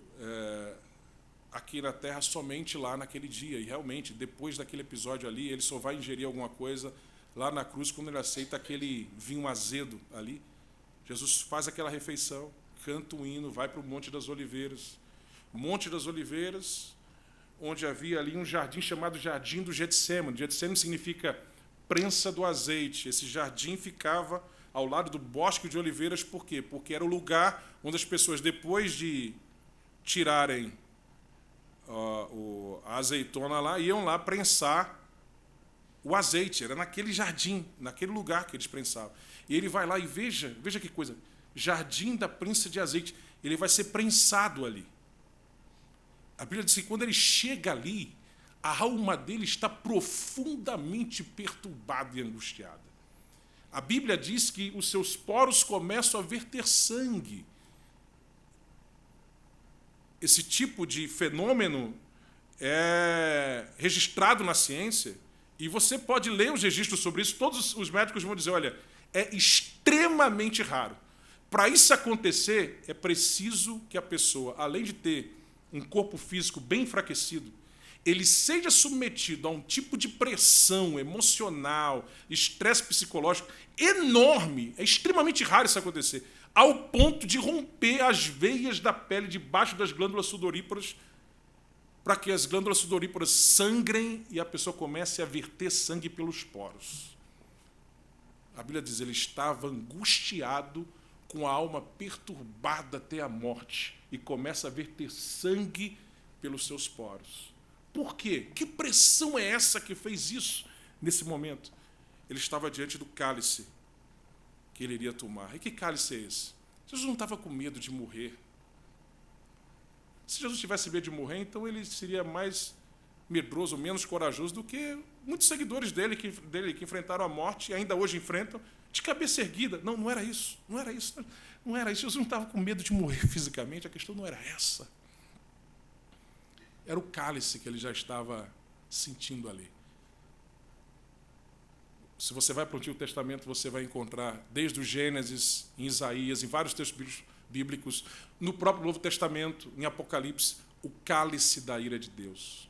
aqui na terra somente lá naquele dia. E realmente, depois daquele episódio ali, ele só vai ingerir alguma coisa lá na cruz quando ele aceita aquele vinho azedo ali. Jesus faz aquela refeição, canta um hino, vai para o Monte das Oliveiras. Monte das Oliveiras, onde havia ali um jardim chamado Jardim do Getsêmani. Getsêmani significa prensa do azeite. Esse jardim ficava ao lado do bosque de oliveiras. Por quê? Porque era o lugar onde as pessoas, depois de tirarem a azeitona lá, iam lá prensar o azeite. Era naquele jardim, naquele lugar que eles prensavam. E ele vai lá e veja que coisa, jardim da prensa de azeite. Ele vai ser prensado ali. A Bíblia diz que quando ele chega ali, a alma dele está profundamente perturbada e angustiada. A Bíblia diz que os seus poros começam a verter sangue. Esse tipo de fenômeno é registrado na ciência, e você pode ler os registros sobre isso. Todos os médicos vão dizer, olha, é extremamente raro. Para isso acontecer, é preciso que a pessoa, além de ter um corpo físico bem enfraquecido, ele seja submetido a um tipo de pressão emocional, estresse psicológico enorme. É extremamente raro isso acontecer, ao ponto de romper as veias da pele debaixo das glândulas sudoríparas, para que as glândulas sudoríparas sangrem e a pessoa comece a verter sangue pelos poros. A Bíblia diz, ele estava angustiado, com a alma perturbada até a morte, e começa a verter sangue pelos seus poros. Por quê? Que pressão é essa que fez isso nesse momento? Ele estava diante do cálice que ele iria tomar. E que cálice é esse? Jesus não estava com medo de morrer. Se Jesus tivesse medo de morrer, então ele seria mais medroso, menos corajoso do que muitos seguidores dele que enfrentaram a morte e ainda hoje enfrentam de cabeça erguida. Não era isso. Jesus não estava com medo de morrer fisicamente, a questão não era essa. Era o cálice que ele já estava sentindo ali. Se você vai para o Antigo Testamento, você vai encontrar, desde o Gênesis, em Isaías, em vários textos bíblicos, no próprio Novo Testamento, em Apocalipse, o cálice da ira de Deus.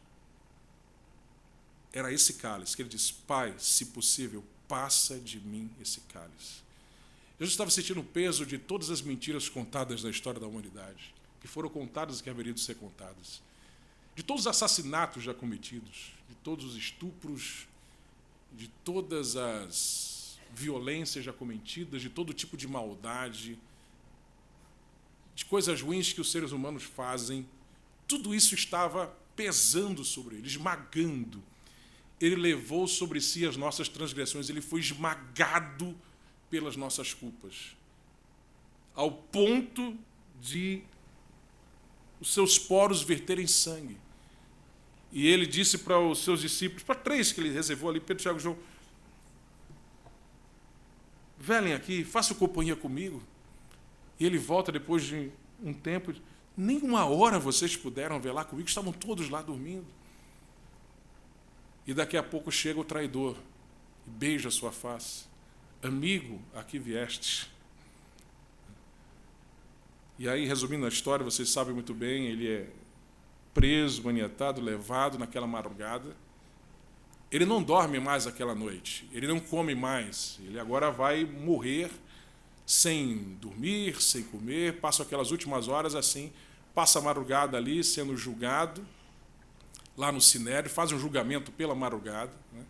Era esse cálice que ele disse, Pai, se possível, passa de mim esse cálice. Jesus estava sentindo o peso de todas as mentiras contadas na história da humanidade, que foram contadas e que haveriam de ser contadas, de todos os assassinatos já cometidos, de todos os estupros de todas as violências já cometidas, de todo tipo de maldade, de coisas ruins que os seres humanos fazem, tudo isso estava pesando sobre ele, esmagando. Ele levou sobre si as nossas transgressões, ele foi esmagado pelas nossas culpas, ao ponto de os seus poros verterem sangue. E ele disse para os seus discípulos, para 3 que ele reservou ali, Pedro, Tiago e João, velem aqui, façam companhia comigo. E ele volta depois de um tempo, nem 1 hora vocês puderam velar comigo, estavam todos lá dormindo. E daqui a pouco chega o traidor e beija a sua face. Amigo, aqui viestes. E aí, resumindo a história, vocês sabem muito bem, ele é preso, maniatado, levado naquela madrugada. Ele não dorme mais aquela noite, ele não come mais, ele agora vai morrer sem dormir, sem comer, passa aquelas últimas horas assim, passa a madrugada ali sendo julgado, lá no Sinédrio, fazem um julgamento pela madrugada, né?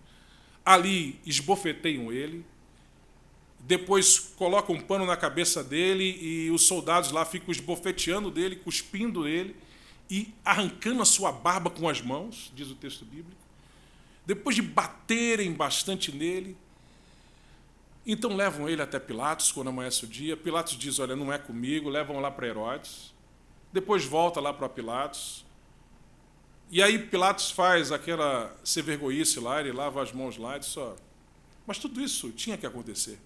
Ali esbofeteiam ele, depois colocam um pano na cabeça dele e os soldados lá ficam esbofeteando dele, cuspindo ele e arrancando a sua barba com as mãos, diz o texto bíblico. Depois de baterem bastante nele, então levam ele até Pilatos, quando amanhece o dia. Pilatos diz, olha, não é comigo, levam lá para Herodes. Depois volta lá para Pilatos. E aí Pilatos faz aquela sem-vergonhice lá, ele lava as mãos lá e diz, ó, mas tudo isso tinha que acontecer.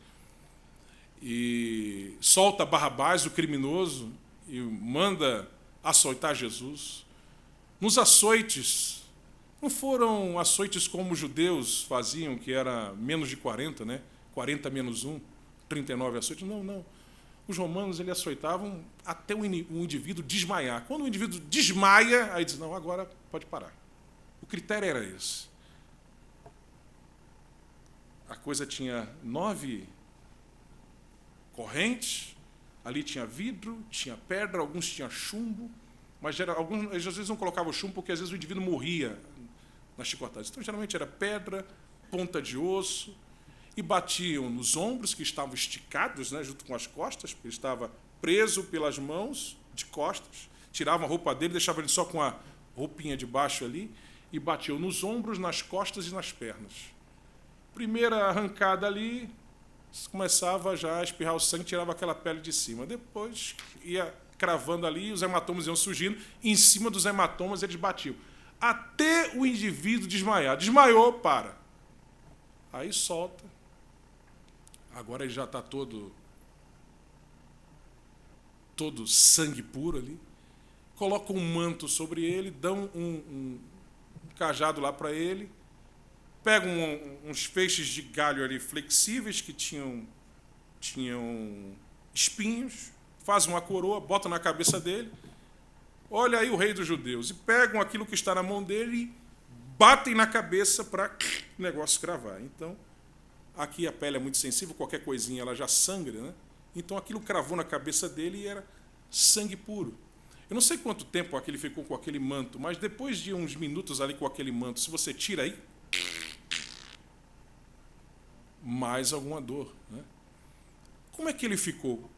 E solta Barrabás, o criminoso, e manda açoitar Jesus. Nos açoites, não foram açoites como os judeus faziam, que era menos de 40, né? 40 menos 1, 39 açoites. Não. Os romanos eles açoitavam até o indivíduo desmaiar. Quando o indivíduo desmaia, aí diz, não, agora pode parar. O critério era esse. A coisa tinha 9 correntes, ali tinha vidro, tinha pedra, alguns tinham chumbo, mas alguns às vezes não colocavam chumbo porque às vezes o indivíduo morria nas chicotadas. Então, geralmente era pedra, ponta de osso, e batiam nos ombros, que estavam esticados, né, junto com as costas, porque ele estava preso pelas mãos de costas, tiravam a roupa dele, deixavam ele só com a roupinha de baixo ali, e batiam nos ombros, nas costas e nas pernas. Primeira arrancada ali, começava já a espirrar o sangue, tirava aquela pele de cima. Depois ia cravando ali, os hematomas iam surgindo, e em cima dos hematomas eles batiam. Até o indivíduo desmaiar. Desmaiou, para. Aí solta. Agora ele já está todo sangue puro ali. Colocam um manto sobre ele, dão um cajado lá para ele, pegam uns feixes de galho ali flexíveis que tinham espinhos, fazem uma coroa, botam na cabeça dele. Olha aí o rei dos judeus. E pegam aquilo que está na mão dele e batem na cabeça para o negócio cravar. Então, aqui a pele é muito sensível, qualquer coisinha ela já sangra, né? Então aquilo cravou na cabeça dele e era sangue puro. Eu não sei quanto tempo aquele ficou com aquele manto, mas depois de uns minutos ali com aquele manto, se você tira aí, mais alguma dor, né? Como é que ele ficou?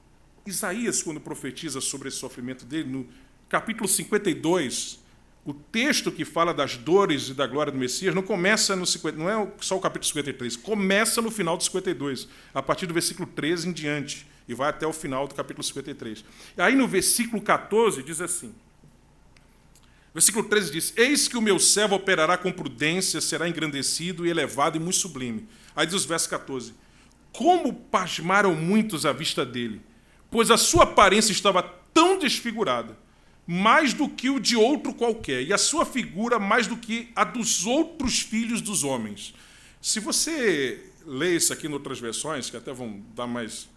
Isaías, quando profetiza sobre esse sofrimento dele, no capítulo 52, o texto que fala das dores e da glória do Messias não começa no 50, não é só o capítulo 53, começa no final do 52, a partir do versículo 13 em diante, e vai até o final do capítulo 53. E aí no versículo 14 diz assim, versículo 13 diz, eis que o meu servo operará com prudência, será engrandecido e elevado e muito sublime. Aí diz os versos 14, como pasmaram muitos à vista dele, pois a sua aparência estava tão desfigurada, mais do que o de outro qualquer, e a sua figura mais do que a dos outros filhos dos homens. Se você lê isso aqui em outras versões, que até vão dar mais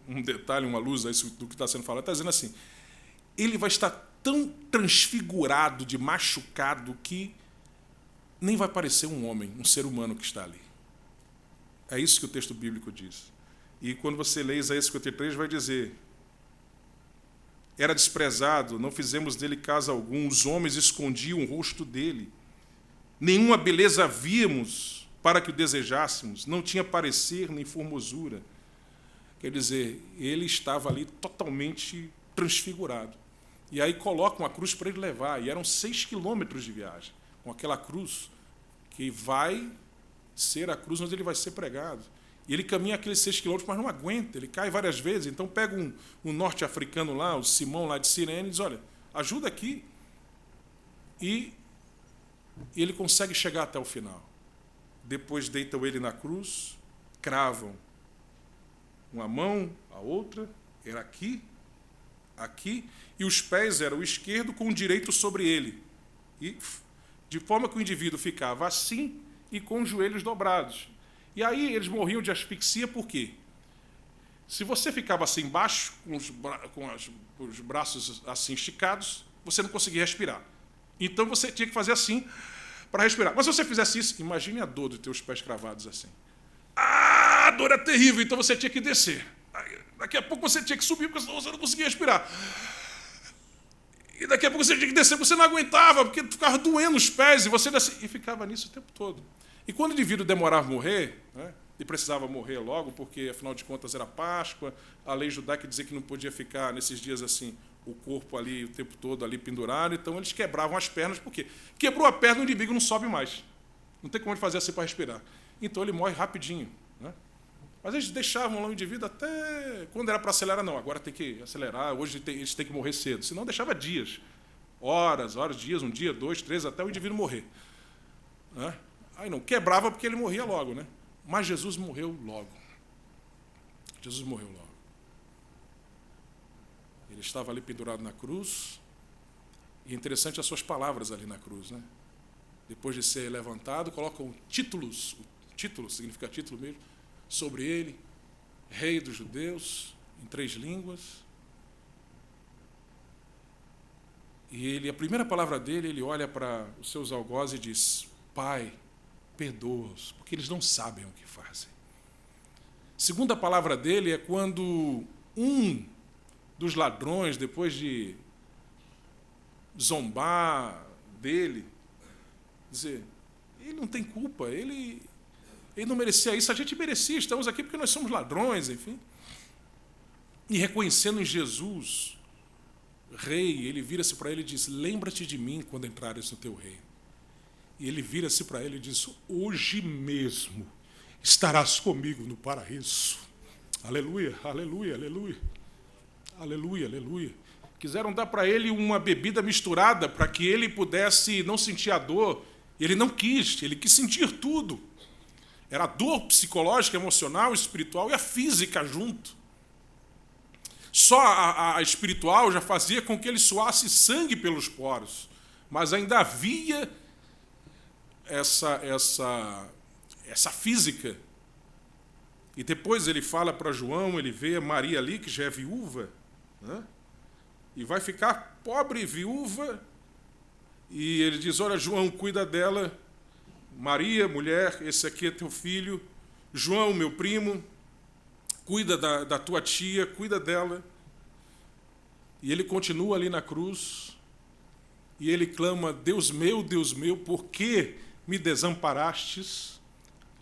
um detalhe, uma luz a isso do que está sendo falado, está dizendo assim, ele vai estar tão transfigurado, de machucado, que nem vai parecer um homem, um ser humano que está ali. É isso que o texto bíblico diz. E quando você lê Isaías 53, vai dizer, era desprezado, não fizemos dele caso algum, os homens escondiam o rosto dele. Nenhuma beleza víamos para que o desejássemos. Não tinha parecer nem formosura. Quer dizer, ele estava ali totalmente transfigurado. E aí colocam a cruz para ele levar. E eram 6 quilômetros de viagem, com aquela cruz que vai ser a cruz onde ele vai ser pregado. E ele caminha aqueles 6 quilômetros, mas não aguenta, ele cai várias vezes. Então pega um norte-africano lá, o Simão lá de Cirene, e diz, olha, ajuda aqui. E ele consegue chegar até o final. Depois deitam ele na cruz, cravam uma mão, a outra, era aqui, aqui, e os pés eram o esquerdo com o direito sobre ele. E de forma que o indivíduo ficava assim e com os joelhos dobrados. E aí eles morriam de asfixia por quê? Se você ficava assim embaixo, com os braços assim esticados, você não conseguia respirar. Então você tinha que fazer assim para respirar. Mas se você fizesse isso, imagine a dor dos teus pés cravados assim. A dor é terrível, então você tinha que descer. Daqui a pouco você tinha que subir, porque senão você não conseguia respirar. E daqui a pouco você tinha que descer, porque você não aguentava, porque ficava doendo os pés, e você descia, e ficava nisso o tempo todo. E quando o indivíduo demorava a morrer, né, e precisava morrer logo, porque, afinal de contas, era Páscoa, a lei judaica dizia que não podia ficar nesses dias assim, o corpo ali o tempo todo ali pendurado, então eles quebravam as pernas, por quê? Quebrou a perna, o indivíduo não sobe mais. Não tem como ele fazer assim para respirar. Então ele morre rapidinho. Né? Mas eles deixavam lá o indivíduo até... Quando era para acelerar, não, agora tem que acelerar, hoje eles têm que morrer cedo. Senão deixava dias, horas, dias, 1 dia, 2, 3, até o indivíduo morrer. Né? Aí não, quebrava porque ele morria logo, né? Mas Jesus morreu logo. Jesus morreu logo. Ele estava ali pendurado na cruz, e é interessante as suas palavras ali na cruz, né? Depois de ser levantado, colocam títulos, o título significa título mesmo, sobre ele, Rei dos Judeus, em 3 línguas. E ele, a primeira palavra dele, ele olha para os seus algozes e diz, Pai, perdoa-os, porque eles não sabem o que fazem. Segunda palavra dele é quando um dos ladrões, depois de zombar dele, dizer, ele não tem culpa, ele não merecia isso, a gente merecia, estamos aqui porque nós somos ladrões, enfim. E reconhecendo em Jesus, Rei, ele vira-se para ele e diz, lembra-te de mim quando entrares no teu reino. E ele vira-se para ele e diz, hoje mesmo estarás comigo no paraíso. Aleluia, aleluia, aleluia. Aleluia, aleluia. Quiseram dar para ele uma bebida misturada para que ele pudesse não sentir a dor. Ele não quis, ele quis sentir tudo. Era a dor psicológica, emocional, espiritual e a física junto. Só a espiritual já fazia com que ele suasse sangue pelos poros, mas ainda havia essa física. E depois ele fala para João, ele vê Maria ali, que já é viúva, né? E vai ficar pobre viúva, e ele diz, olha, João, cuida dela, Maria, mulher, esse aqui é teu filho, João, meu primo, cuida da tua tia, cuida dela. E ele continua ali na cruz, e ele clama, Deus meu, por que me desamparastes?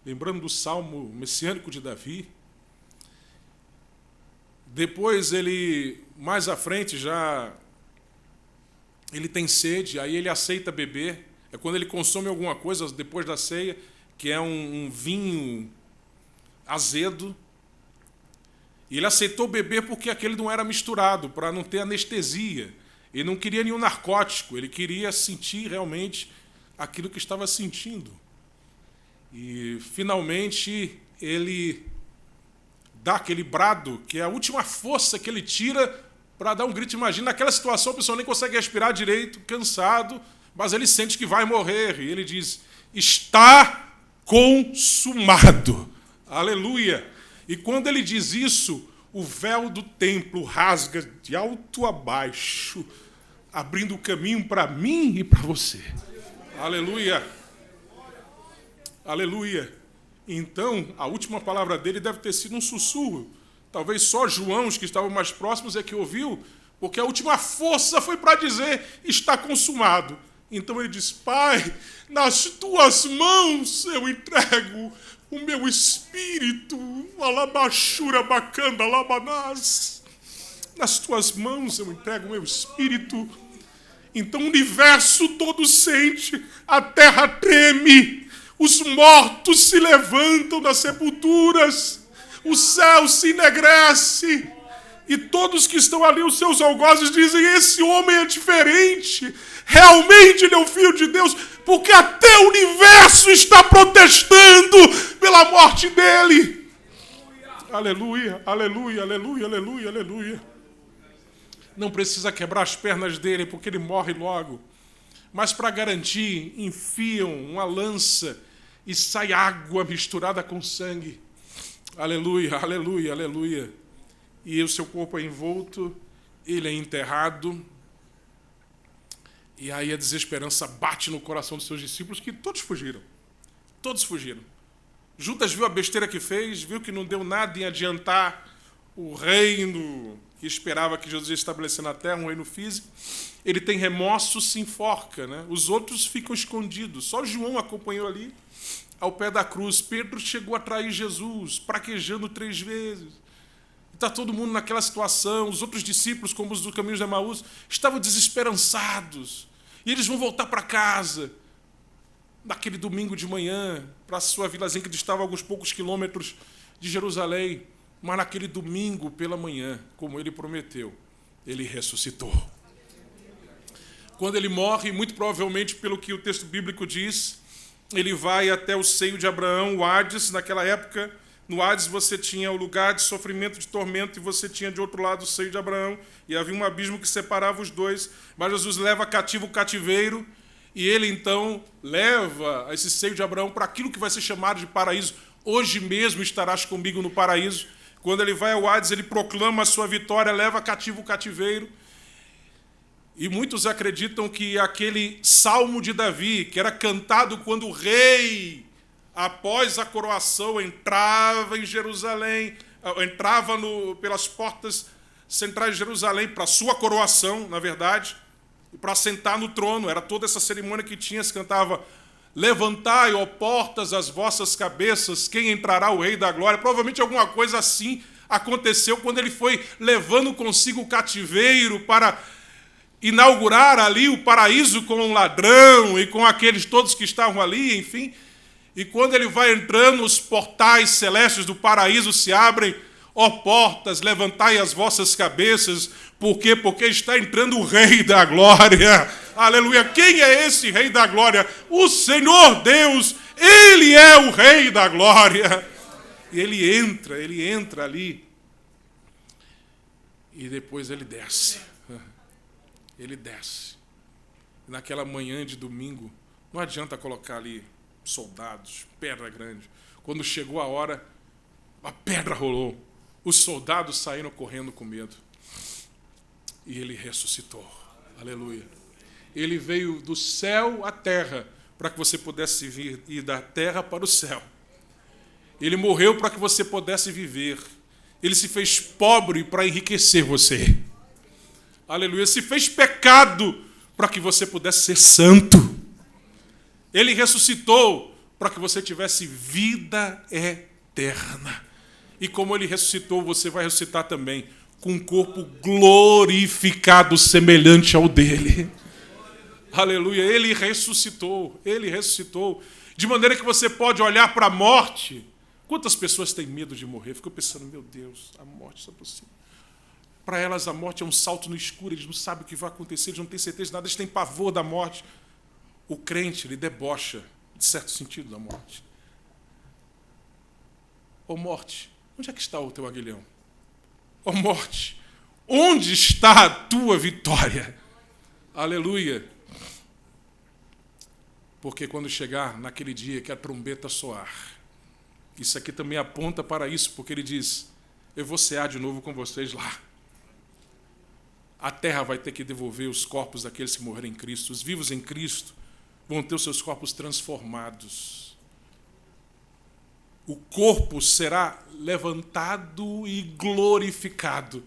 Lembrando do salmo messiânico de Davi. Depois ele, mais à frente já, ele tem sede, aí ele aceita beber. É quando ele consome alguma coisa depois da ceia, que é um vinho azedo. E ele aceitou beber porque aquele não era misturado, para não ter anestesia. Ele não queria nenhum narcótico, ele queria sentir realmente aquilo que estava sentindo. E, finalmente, ele dá aquele brado, que é a última força que ele tira para dar um grito. Imagina, naquela situação, a pessoa nem consegue respirar direito, cansado, mas ele sente que vai morrer. E ele diz, está consumado. Aleluia! E quando ele diz isso, o véu do templo rasga de alto a baixo, abrindo o caminho para mim e para você. Aleluia! Aleluia! Então, a última palavra dele deve ter sido um sussurro. Talvez só João, os que estavam mais próximos, é que ouviu, porque a última força foi para dizer, está consumado. Então ele diz: Pai, nas tuas mãos eu entrego o meu espírito. Alabachura bacanda labanás. Nas tuas mãos eu entrego o meu espírito. Então o universo todo sente, a terra treme, os mortos se levantam das sepulturas, o céu se enegrece, e todos que estão ali, os seus algozes, dizem: esse homem é diferente, realmente ele é o Filho de Deus, porque até o universo está protestando pela morte dele. Aleluia, aleluia, aleluia, aleluia, aleluia. Não precisa quebrar as pernas dele, porque ele morre logo. Mas para garantir, enfiam uma lança e sai água misturada com sangue. Aleluia, aleluia, aleluia. E o seu corpo é envolto, ele é enterrado. E aí a desesperança bate no coração dos seus discípulos, que todos fugiram. Todos fugiram. Judas viu a besteira que fez, viu que não deu nada em adiantar o reino que esperava que Jesus ia estabelecer na terra, um reino físico. Ele tem remorso, se enforca, né? Os outros ficam escondidos. Só João acompanhou ali, ao pé da cruz. Pedro chegou a trair Jesus, praquejando 3 vezes. Está todo mundo naquela situação. Os outros discípulos, como os do caminho de Emaús, estavam desesperançados. E eles vão voltar para casa, naquele domingo de manhã, para a sua vilazinha que distava alguns poucos quilômetros de Jerusalém. Mas naquele domingo pela manhã, como ele prometeu, ele ressuscitou. Quando ele morre, muito provavelmente, pelo que o texto bíblico diz, ele vai até o seio de Abraão, o Hades. Naquela época, no Hades você tinha o lugar de sofrimento, de tormento, e você tinha de outro lado o seio de Abraão, e havia um abismo que separava os dois. Mas Jesus leva cativo o cativeiro, e ele então leva esse seio de Abraão para aquilo que vai ser chamado de paraíso. Hoje mesmo estarás comigo no paraíso. Quando ele vai ao Hades, ele proclama a sua vitória, leva cativo o cativeiro. E muitos acreditam que aquele salmo de Davi, que era cantado quando o rei, após a coroação, entrava em Jerusalém, entrava pelas portas centrais de Jerusalém para a sua coroação, na verdade, e para sentar no trono. Era toda essa cerimônia que tinha, se cantava: levantai, ó portas, as vossas cabeças, quem entrará, o Rei da Glória. Provavelmente alguma coisa assim aconteceu quando ele foi levando consigo o cativeiro para inaugurar ali o paraíso com um ladrão e com aqueles todos que estavam ali, enfim. E quando ele vai entrando, os portais celestes do paraíso se abrem. Ó portas, levantai as vossas cabeças. Por quê? Porque está entrando o Rei da Glória. Aleluia. Quem é esse Rei da Glória? O Senhor Deus. Ele é o Rei da Glória. E ele entra ali. E depois ele desce. Ele desce. E naquela manhã de domingo, não adianta colocar ali soldados, pedra grande. Quando chegou a hora, a pedra rolou. Os soldados saíram correndo com medo. E ele ressuscitou. Aleluia. Ele veio do céu à terra para que você pudesse ir da terra para o céu. Ele morreu para que você pudesse viver. Ele se fez pobre para enriquecer você. Aleluia. Se fez pecado para que você pudesse ser santo. Ele ressuscitou para que você tivesse vida eterna. E como ele ressuscitou, você vai ressuscitar também com um corpo glorificado, semelhante ao dele. Aleluia. Ele ressuscitou. Ele ressuscitou. De maneira que você pode olhar para a morte. Quantas pessoas têm medo de morrer? Ficam pensando: meu Deus, a morte, isso é possível. Para elas, a morte é um salto no escuro. Eles não sabem o que vai acontecer, eles não têm certeza de nada, eles têm pavor da morte. O crente, ele debocha, de certo sentido, da morte. Ô morte, onde é que está o teu aguilhão? Ó morte, onde está a tua vitória? Aleluia. Porque quando chegar naquele dia que a trombeta soar, isso aqui também aponta para isso, porque ele diz: eu vou cear de novo com vocês lá. A terra vai ter que devolver os corpos daqueles que morreram em Cristo. Os vivos em Cristo vão ter os seus corpos transformados. O corpo será levantado e glorificado.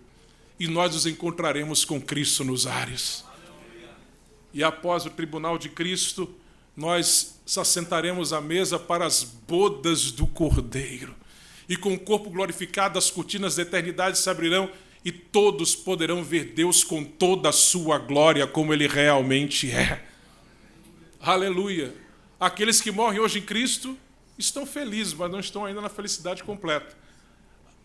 E nós nos encontraremos com Cristo nos ares. e após o tribunal de Cristo, nós nos assentaremos à mesa para as bodas do Cordeiro. E com o corpo glorificado, as cortinas da eternidade se abrirão e todos poderão ver Deus com toda a sua glória, como Ele realmente é. Aleluia! Aqueles que morrem hoje em Cristo estão felizes, mas não estão ainda na felicidade completa.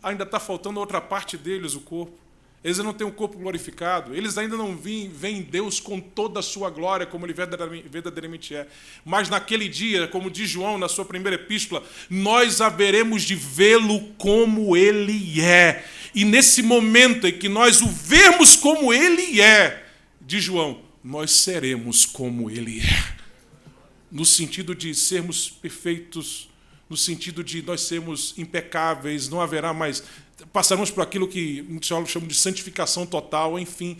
Ainda está faltando outra parte deles, o corpo. Eles ainda não têm um corpo glorificado. Eles ainda não veem Deus com toda a sua glória, como Ele verdadeiramente é. Mas naquele dia, como diz João na sua primeira epístola, nós haveremos de vê-lo como Ele é. E nesse momento em que nós o vermos como Ele é, diz João, nós seremos como Ele é. No sentido de sermos perfeitos, no sentido de nós sermos impecáveis, não haverá mais... Passaremos por aquilo que muitos chamam de santificação total, enfim,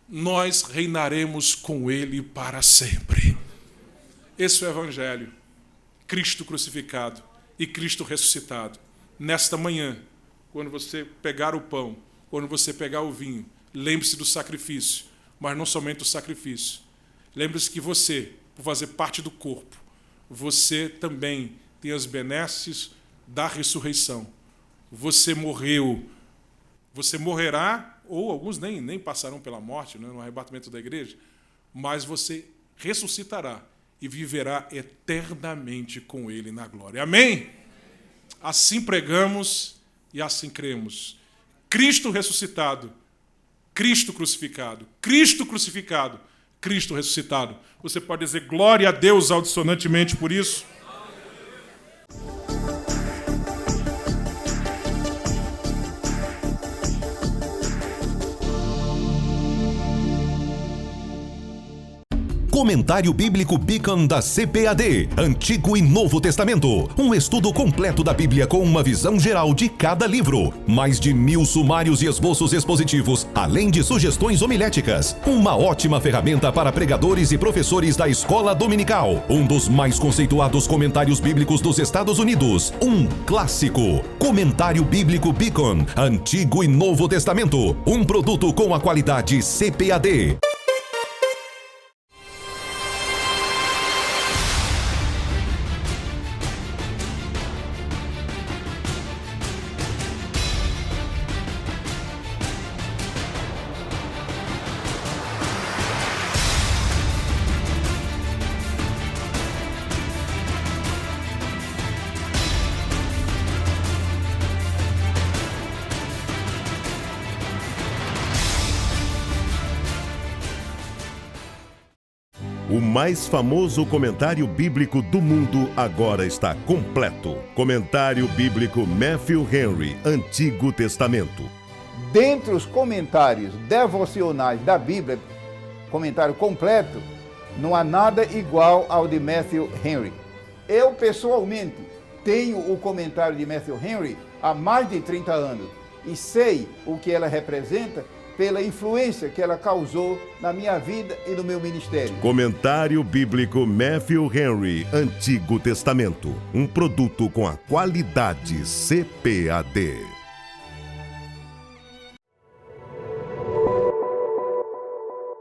nós reinaremos com Ele para sempre. Esse é o Evangelho, Cristo crucificado e Cristo ressuscitado. Nesta manhã, quando você pegar o pão, quando você pegar o vinho, lembre-se do sacrifício, mas não somente do sacrifício. Lembre-se que você, por fazer parte do corpo, você também tem as benesses da ressurreição. Você morreu, você morrerá, ou alguns nem passarão pela morte, né, no arrebatamento da igreja, mas você ressuscitará e viverá eternamente com Ele na glória. Amém? Assim pregamos e assim cremos. Cristo ressuscitado, Cristo crucificado, Cristo crucificado, Cristo ressuscitado. Você pode dizer glória a Deus aldissonantemente por isso? Comentário Bíblico Beacon da CPAD, Antigo e Novo Testamento. Um estudo completo da Bíblia com uma visão geral de cada livro. Mais de 1000 sumários e esboços expositivos, além de sugestões homiléticas. Uma ótima ferramenta para pregadores e professores da escola dominical. Um dos mais conceituados comentários bíblicos dos Estados Unidos. Um clássico. Comentário Bíblico Beacon, Antigo e Novo Testamento. Um produto com a qualidade CPAD. O mais famoso comentário bíblico do mundo agora está completo. Comentário bíblico Matthew Henry, Antigo Testamento. Dentre os comentários devocionais da Bíblia, comentário completo, não há nada igual ao de Matthew Henry. Eu, pessoalmente, tenho o comentário de Matthew Henry há mais de 30 anos e sei o que ela representa pela influência que ela causou na minha vida e no meu ministério. Comentário bíblico Matthew Henry, Antigo Testamento. Um produto com a qualidade CPAD.